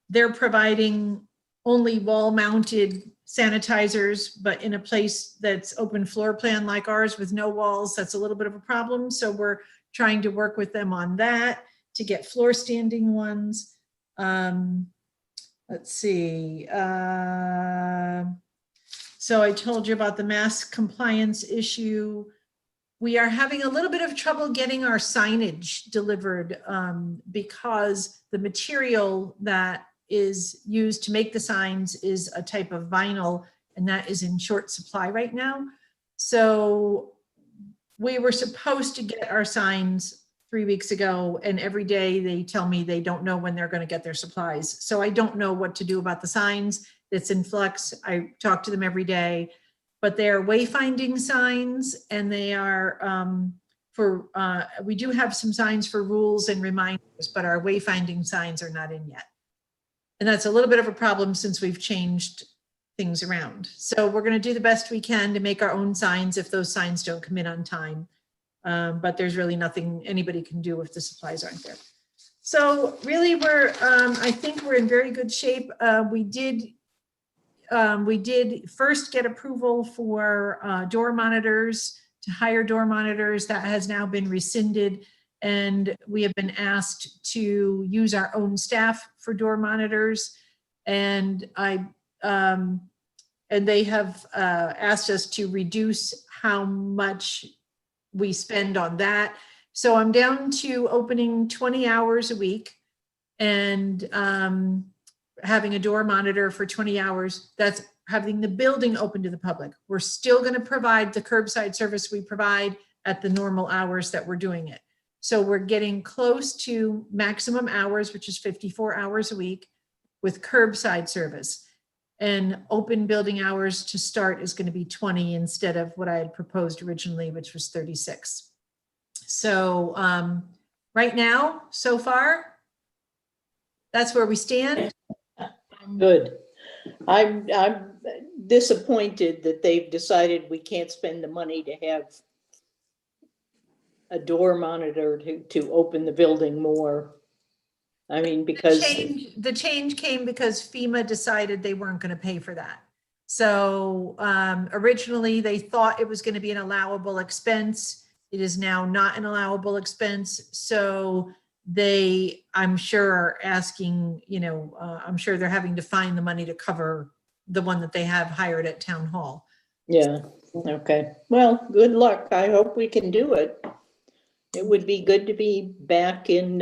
They're providing only wall-mounted sanitizers, but in a place that's open floor plan like ours with no walls, that's a little bit of a problem. So we're trying to work with them on that to get floor standing ones. Let's see. So I told you about the mask compliance issue. We are having a little bit of trouble getting our signage delivered because the material that is used to make the signs is a type of vinyl, and that is in short supply right now. So we were supposed to get our signs 3 weeks ago, and every day they tell me they don't know when they're going to get their supplies. So I don't know what to do about the signs. It's in flux. I talk to them every day, but they are wayfinding signs, and they are we do have some signs for rules and reminders, but our wayfinding signs are not in yet. And that's a little bit of a problem since we've changed things around. So we're going to do the best we can to make our own signs if those signs don't come in on time. But there's really nothing anybody can do if the supplies aren't there. So really I think we're in very good shape. We did first get approval for door monitors, to hire door monitors. That has now been rescinded. And we have been asked to use our own staff for door monitors. And they have asked us to reduce how much we spend on that. So I'm down to opening 20 hours a week and having a door monitor for 20 hours. That's having the building open to the public. We're still going to provide the curbside service we provide at the normal hours that we're doing it. So we're getting close to maximum hours, which is 54 hours a week with curbside service. And open building hours to start is going to be 20 instead of what I had proposed originally, which was 36. So right now, so far, that's where we stand. Good. I'm disappointed that they've decided we can't spend the money to have a door monitor to open the building more. I mean, because the change came because FEMA decided they weren't going to pay for that. So originally they thought it was going to be an allowable expense. It is now not an allowable expense. So they, I'm sure, are asking, I'm sure they're having to find the money to cover the one that they have hired at town hall. yeah, okay. Well, good luck. I hope we can do it. It would be good to be back in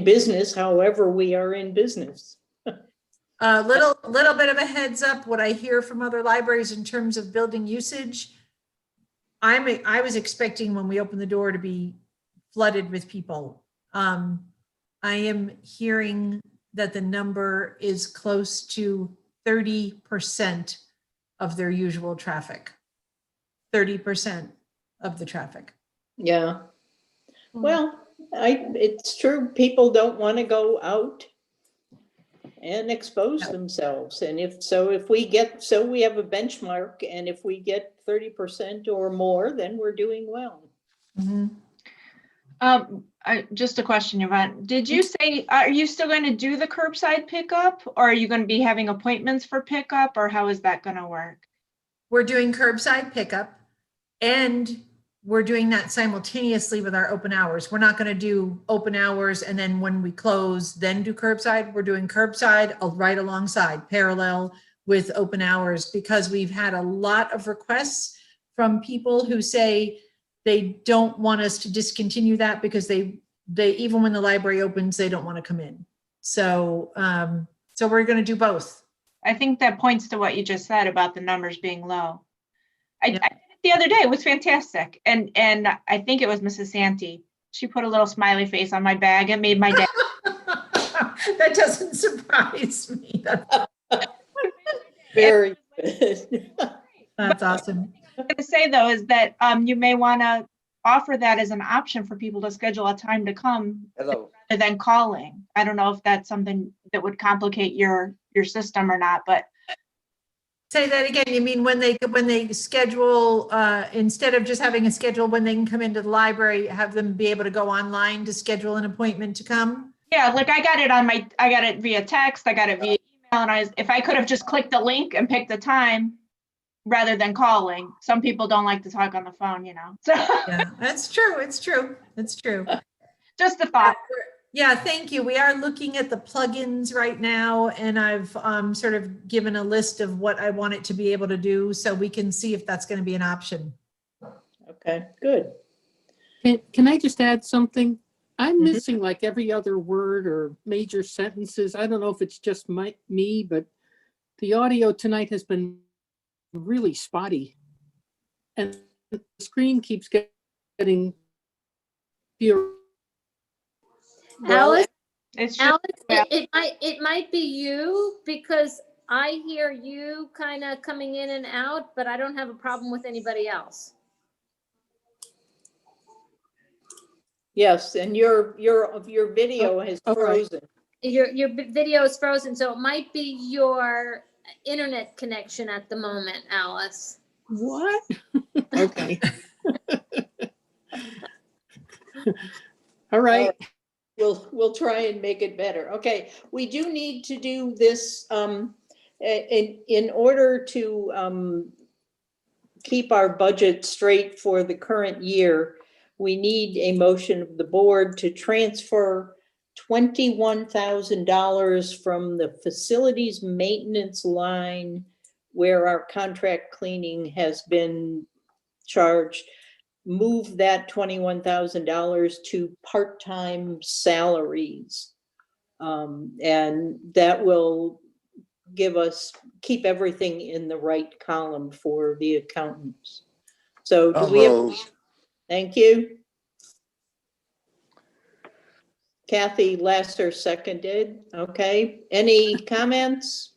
business, however we are in business. Little bit of a heads up, what I hear from other libraries in terms of building usage. I was expecting when we open the door to be flooded with people. I am hearing that the number is close to 30% of their usual traffic. 30%. of the traffic. Yeah. Well, it's true. People don't want to go out and expose Yep. themselves. And if we have a benchmark, and if we get 30% or more, then we're doing well. Mhm. Just a question, Yvonne. Did you say, are you still going to do the curbside pickup, or are you going to be having appointments for pickup, or how is that going to work? We're doing curbside pickup, and we're doing that simultaneously with our open hours. We're not going to do open hours and then when we close, then do curbside. We're doing curbside right alongside, parallel with open hours, because we've had a lot of requests from people who say they don't want us to discontinue that because they even when the library opens, they don't want to come in. So we're going to do both. I think that points to what you just said about the numbers being low. I Yeah. did it the other day. It was fantastic. And I think it was Mrs. Santee. She put a little smiley face on my bag. It made my day. That doesn't surprise me. Very good. That's awesome. I'm going to say, though, is that you may want to offer that as an option for people to schedule a time to come Hello. rather than calling. I don't know if that's something that would complicate your system or not, but Say that again. You mean when they schedule, instead of just having a schedule when they can come into the library, have them be able to go online to schedule an appointment to come? yeah, like I got it via text, I got it via email, and if I could have just clicked the link and picked the time rather than calling. Some people don't like to talk on the phone, So Yeah, that's true. It's true. It's true. just a thought. Yeah, thank you. We are looking at the plugins right now, and I've sort of given a list of what I want it to be able to do, so we can see if that's going to be an option. Okay, good. Can I just add something? I'm Mhm. missing like every other word or major sentences. I don't know if it's just me, but the audio tonight has been really spotty. And the screen keeps getting fewer. Well, Alice, It's just it might be you, because I hear you kind of coming in and out, but I don't have a problem with anybody else. yes, and your video has all right. frozen. Your video is frozen, so it might be your internet connection at the moment, Alice. What? Okay. All right. We'll try and make it better. Okay, we do need to do this in order to keep our budget straight for the current year. We need a motion of the board to transfer $21,000 from the facilities maintenance line where our contract cleaning has been charged. Move that $21,000 to part-time salaries. And that will keep everything in the right column for the accountants. So do we have, thank you. Kathy Lasser seconded. Okay, any comments?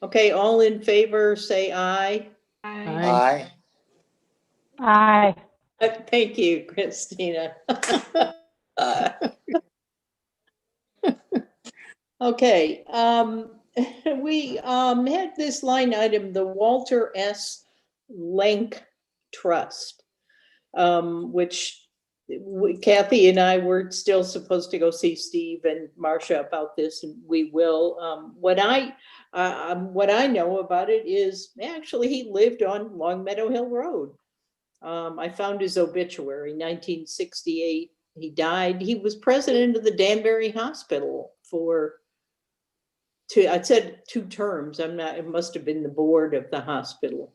Okay, all in favor, say aye. Aye. Aye. Thank you, Christina. Okay, we had this line item, the Walter S. Lenk Trust, which Kathy and I were still supposed to go see Steve and Marcia about this, and we will. What I know about it is actually he lived on Long Meadow Hill Road. I found his obituary, 1968. He died. He was president of the Danbury Hospital for I said 2 terms. It must have been the board of the hospital.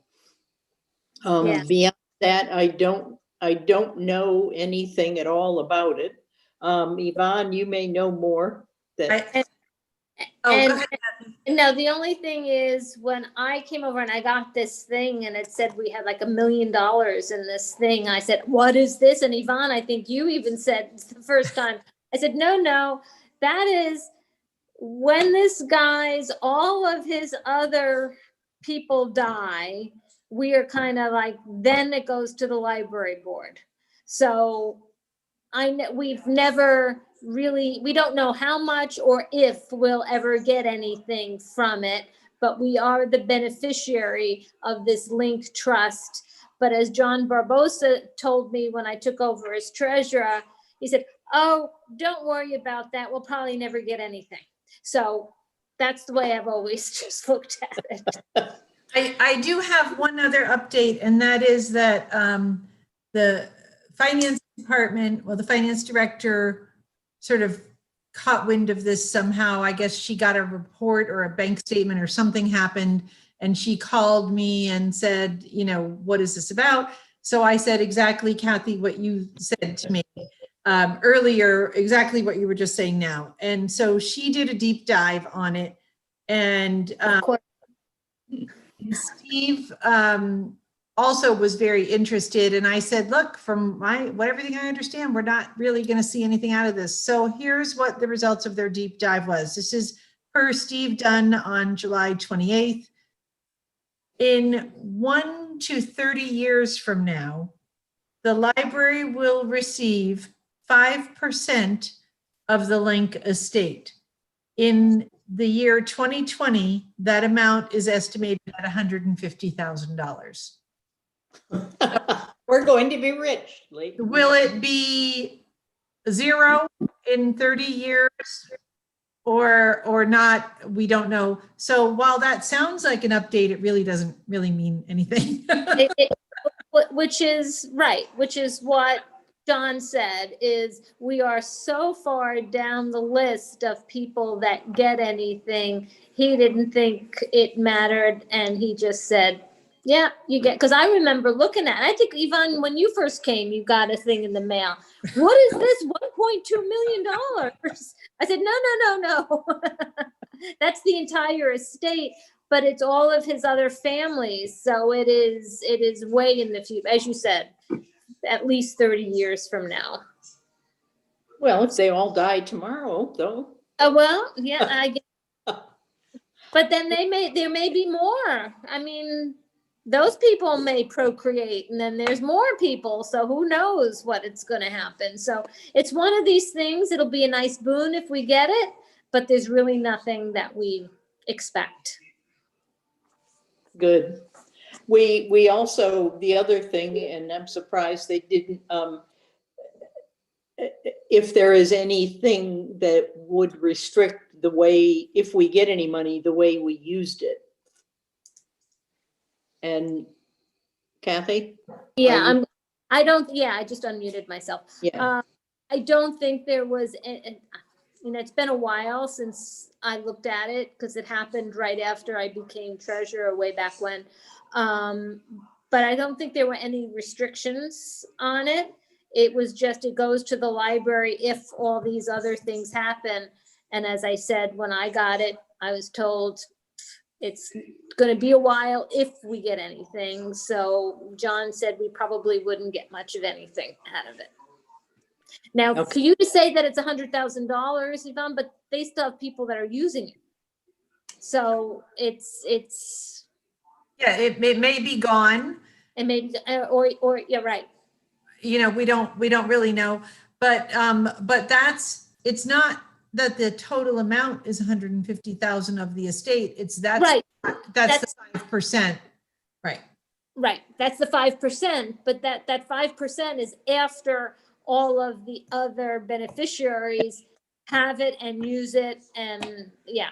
Yeah. Beyond that, I don't know anything at all about it. Yvonne, you may know more. Go ahead. No, the only thing is when I came over and I got this thing and it said we had like $1 million in this thing, I said, what is this? And Yvonne, I think you even said the first time, I said, no, that is when this guy's, all of his other people die, we are kind of like, then it goes to the library board. So we've never really, we don't know how much or if we'll ever get anything from it, but we are the beneficiary of this linked trust. But as John Barbosa told me when I took over as treasurer, he said, oh, don't worry about that. We'll probably never get anything. So that's the way I've always just looked at it. I do have one other update, and that is that the finance department, well, the finance director sort of caught wind of this somehow. I guess she got a report or a bank statement or something happened, and she called me and said, you know, what is this about? So I said exactly, Kathy, what you said to me earlier, exactly what you were just saying now. And so she did a deep dive on it. And Steve also was very interested. And I said, look, from everything I understand, we're not really going to see anything out of this. So here's what the results of their deep dive was. This is per Steve done on July 28th. In 1 to 30 years from now, the library will receive 5% of the Link estate. In the year 2020, that amount is estimated at $150,000. We're going to be rich. Layton. Will it be 0 in 30 years or not? We don't know. So while that sounds like an update, it really doesn't really mean anything. Which is right, which is what John said, is we are so far down the list of people that get anything. He didn't think it mattered, and he just said, yeah, you get, because I remember looking at it. I think, Yvonne, when you first came, you got a thing in the mail. What is this $1.2 million? I said, no. That's the entire estate, but it's all of his other families. So it is way in the future, as you said, at least 30 years from now. Well, if they all die tomorrow, though. Well, yeah, I guess. But then there may be more. I mean, those people may procreate, and then there's more people. So who knows what it's going to happen. So it's one of these things. It'll be a nice boon if we get it, but there's really nothing that we expect. Good. We also, the other thing, and I'm surprised they didn't, if there is anything that would restrict the way, if we get any money, the way we used it. And Kathy? Yeah, I just unmuted myself. Yeah. I don't think there was, it's been a while since I looked at it because it happened right after I became treasurer way back when. But I don't think there were any restrictions on it. It was just, it goes to the library if all these other things happen. And as I said, when I got it, I was told it's going to be a while if we get anything. So John said we probably wouldn't get much of anything out of it. Now, Okay. for you to say that it's $100,000, Yvonne, but they still have people that are using it. So it's Yeah, it may be gone. and maybe or yeah, right. You know, we don't really know, but it's not that the total amount is 150,000 of the estate. It's Right. That's the 5%. Right. Right. That's the 5%, but that 5% is after all of the other beneficiaries have it and use it, and yeah.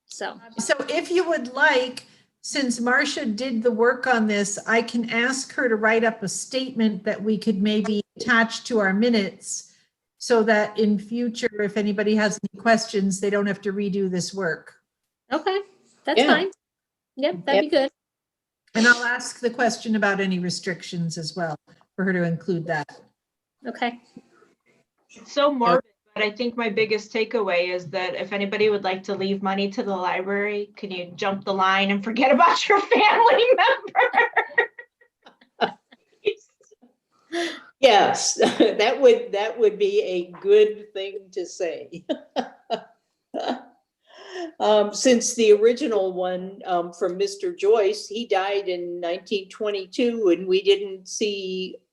So if you would like, since Marcia did the work on this, I can ask her to write up a statement that we could maybe attach to our minutes so that in future, if anybody has any questions, they don't have to redo this work. okay, that's Yeah. fine. Yep, that'd be good. And I'll ask the question about any restrictions as well for her to include that. Okay. It's so morbid, but I think my biggest takeaway is that if anybody would like to leave money to the library, can you jump the line and forget about your family member? Yes, that would be a good thing to say. Since the original one from Mr. Joyce, he died in 1922 and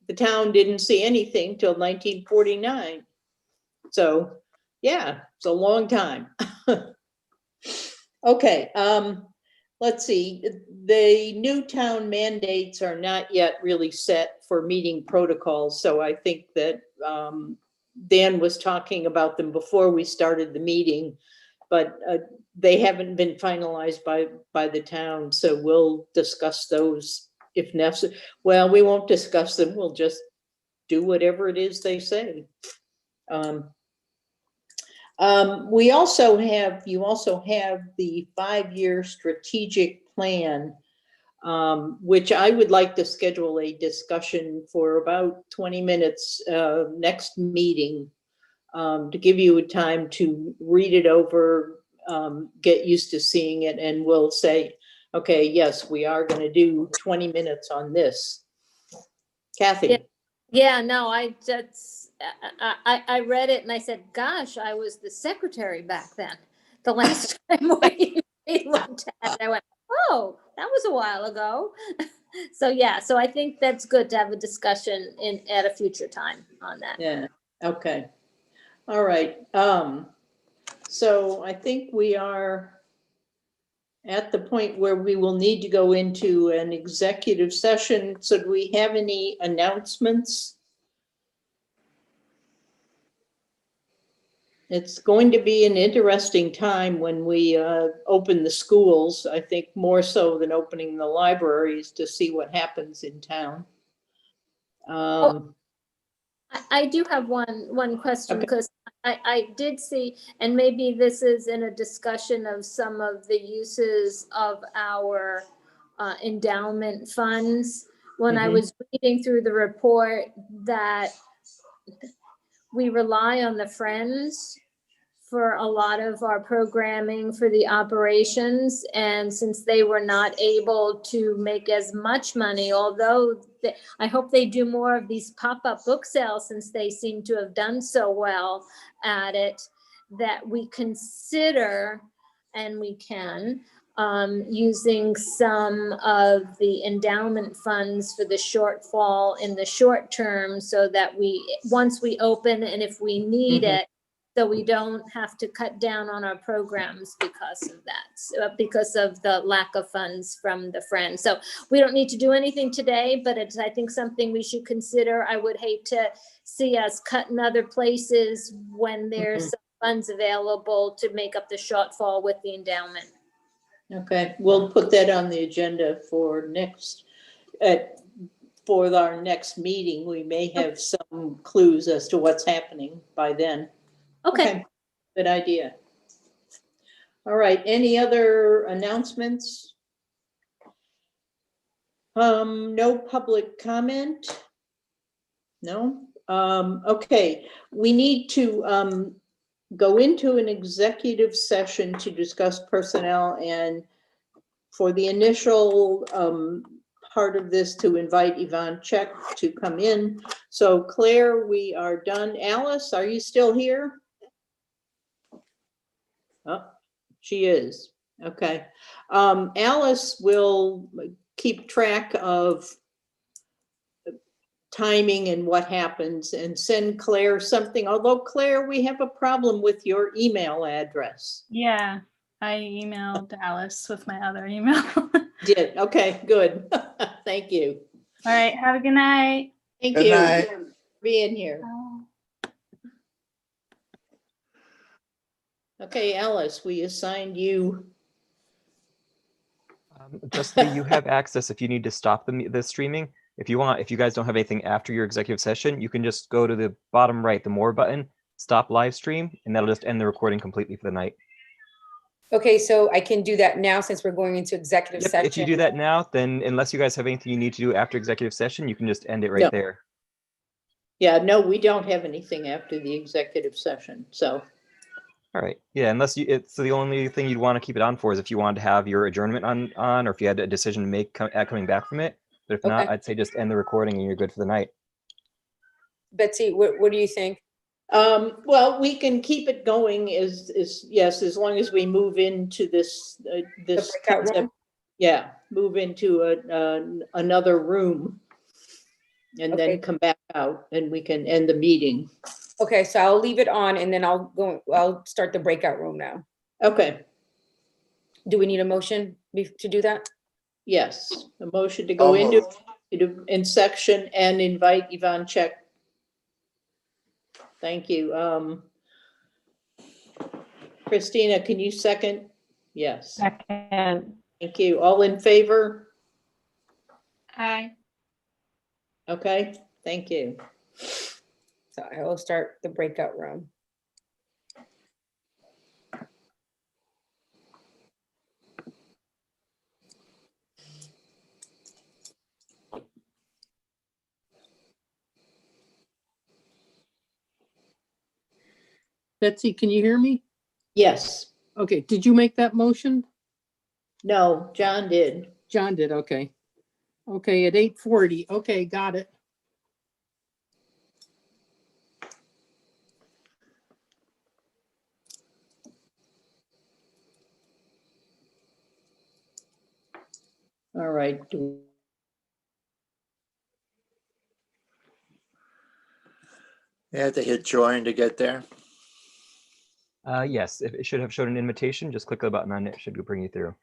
the town didn't see anything till 1949. So, yeah, it's a long time. Okay, let's see. The new town mandates are not yet really set for meeting protocols. So I think that Dan was talking about them before we started the meeting, but they haven't been finalized by the town. So we'll discuss those if necessary. Well, we won't discuss them. We'll just do whatever it is they say. You also have the 5-year strategic plan, which I would like to schedule a discussion for about 20 minutes next meeting, to give you time to read it over, get used to seeing it, and we'll say, okay, yes, we are going to do 20 minutes on this. Kathy. Yeah. Yeah, no, I read it and I said, gosh, I was the secretary back then. The last time we looked at it, I went, oh, that was a while ago. So yeah, so I think that's good to have a discussion at a future time on that. Yeah, okay. All right. So I think we are at the point where we will need to go into an executive session. So do we have any announcements? It's going to be an interesting time when we open the schools, I think more so than opening the libraries, to see what happens in town. I do have one question, Okay. because I did see, and maybe this is in a discussion of some of the uses of our endowment funds. When I was reading through the report, that we rely on the Friends for a lot of our programming for the operations. And since they were not able to make as much money, although I hope they do more of these pop-up book sales, since they seem to have done so well at it, that we consider, and we can, using some of the endowment funds for the shortfall in the short term, so that once we open, and if we need it, so we don't have to cut down on our programs because of that, because of the lack of funds from the Friends. So we don't need to do anything today, but it's, I think, something we should consider. I would hate to see us cut in other places when there's some funds available to make up the shortfall with the endowment. Okay, we'll put that on the agenda for our next meeting. We may have some clues as to what's happening by then. Okay. Good idea. All right, any other announcements? No public comment? No? Okay, we need to go into an executive session to discuss personnel, and for the initial part of this, to invite Yvonne Check to come in. So Claire, we are done. Alice, are you still here? Oh, she is. Okay. Alice will keep track of timing and what happens, and send Claire something. Although, Claire, we have a problem with your email address. Yeah, I emailed Alice with my other email. Did. Okay, good. Thank you. All right, have a good night. Thank Good you night. for being here. Okay, Alice, we assigned you. Just that you have access if you need to stop the streaming. If you guys don't have anything after your executive session, you can just go to the bottom right, the more button, stop live stream, and that'll just end the recording completely for the night. Okay, so I can do that now since we're going into executive session. If you do that now, then unless you guys have anything you need to do after executive session, you can just end it right No. there. Yeah, no, we don't have anything after the executive session, so. All right. Yeah, unless it's the only thing you'd want to keep it on for is if you wanted to have your adjournment on, or if you had a decision to make coming back from it. But if not, Okay. I'd say just end the recording and you're good for the night. Betsy, what do you think? Well, we can keep it going yes, as long as we move into this, this breakout room? concept. Yeah, move into another room. And Okay. then come back out and we can end the meeting. Okay, so I'll leave it on and then I'll start the breakout room now. Okay, Do we need a motion to do that? yes, a motion to go So in section and invite Yvonne Check. Thank you. Christina, can you second? Yes, Second. thank you. All in favor? Aye. Okay, thank you. So I will start the breakout room. Betsy, can you hear me? Yes, Okay, did you make that motion? no, John did. John did, okay. Okay, at 8:40, okay, got it. All right. you have to hit join to get there. Yes, it should have shown an invitation. Just click the button on it. It should bring you through.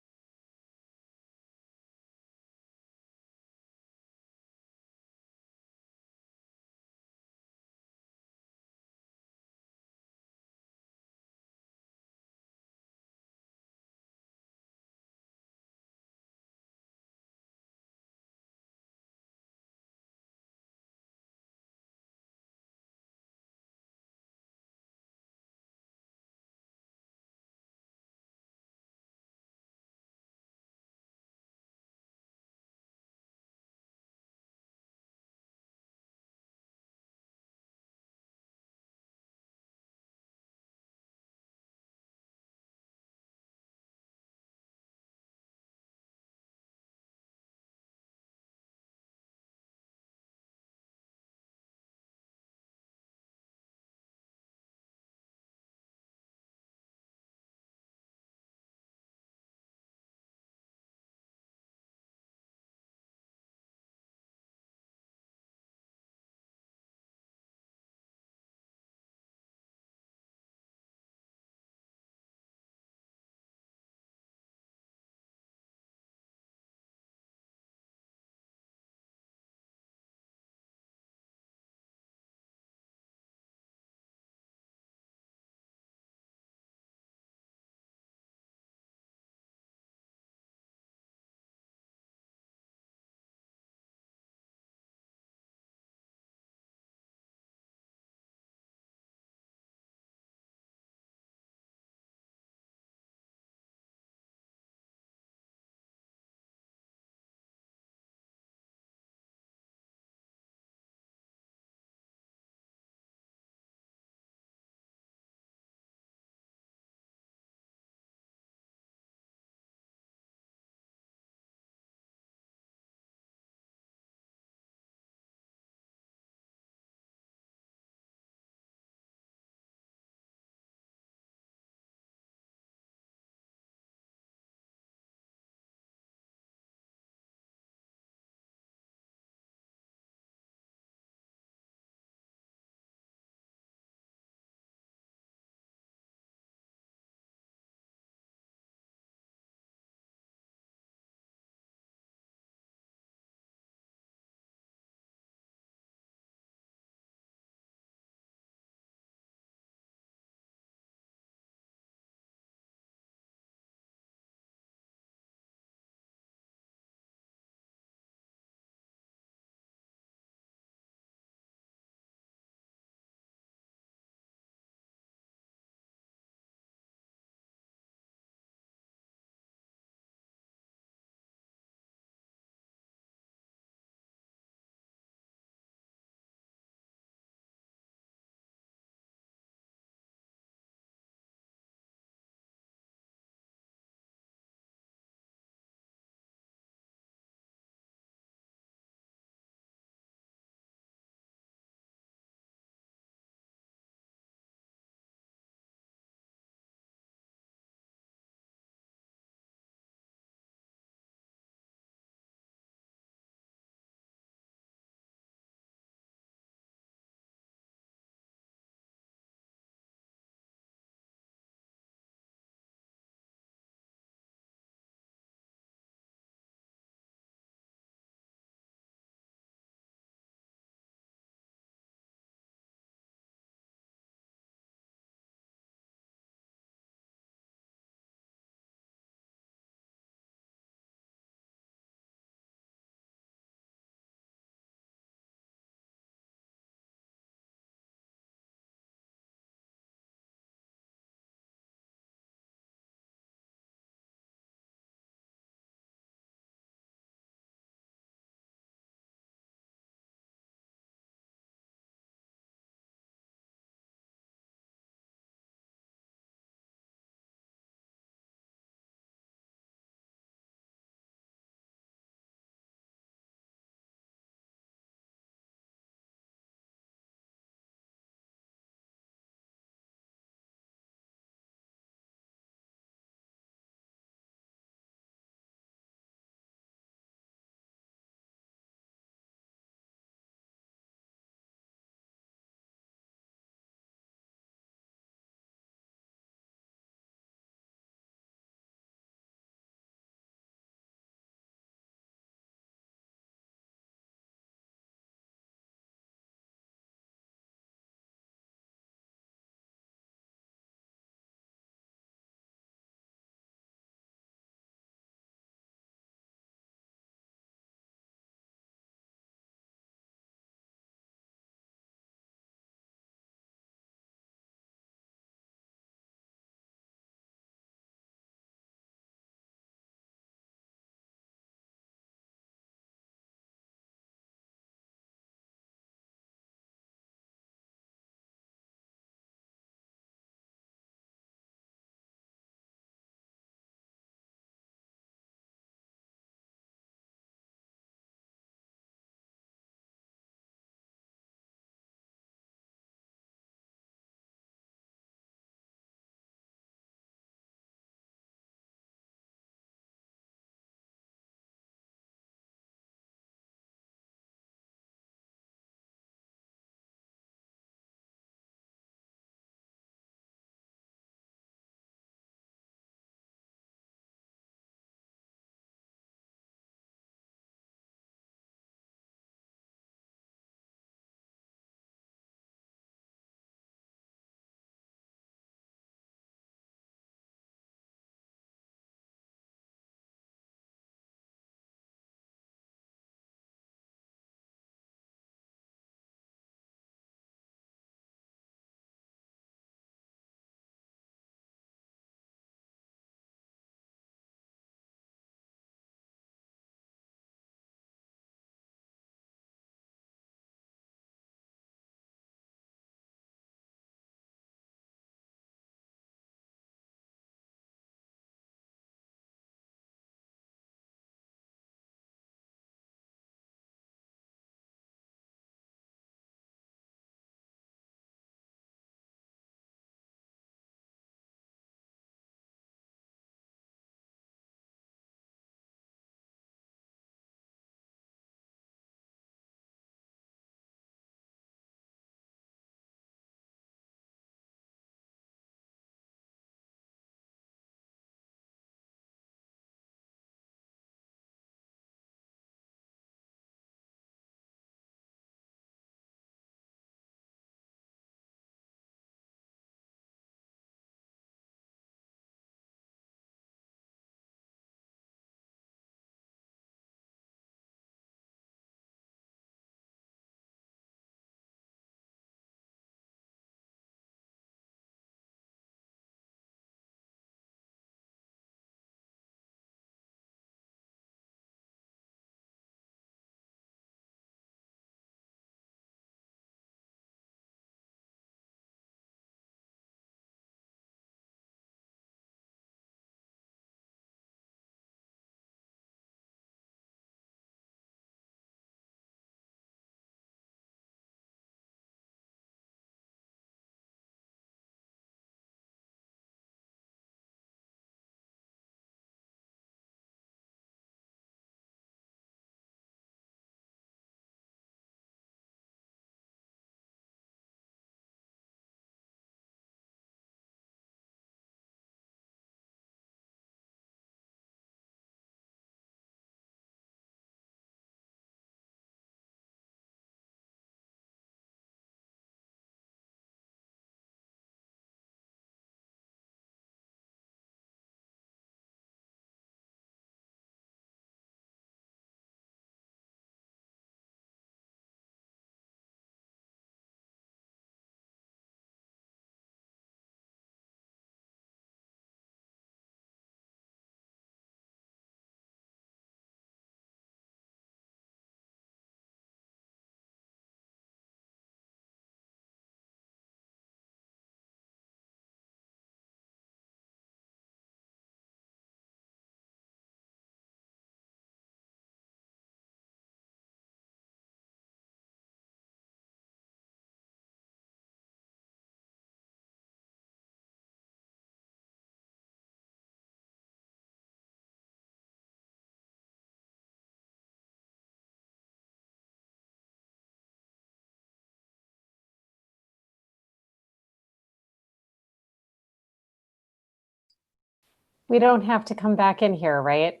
We don't have to come back in here, right?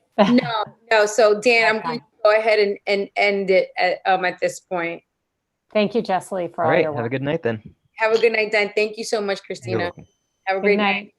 No, so Dan, I'm Okay. going to go ahead and end it at this point. Thank you, Jessley, for All all right. your Have a work. good night then. Have a good night, Dan. Thank you so much, You're Christina. welcome. Have a Good great night. night.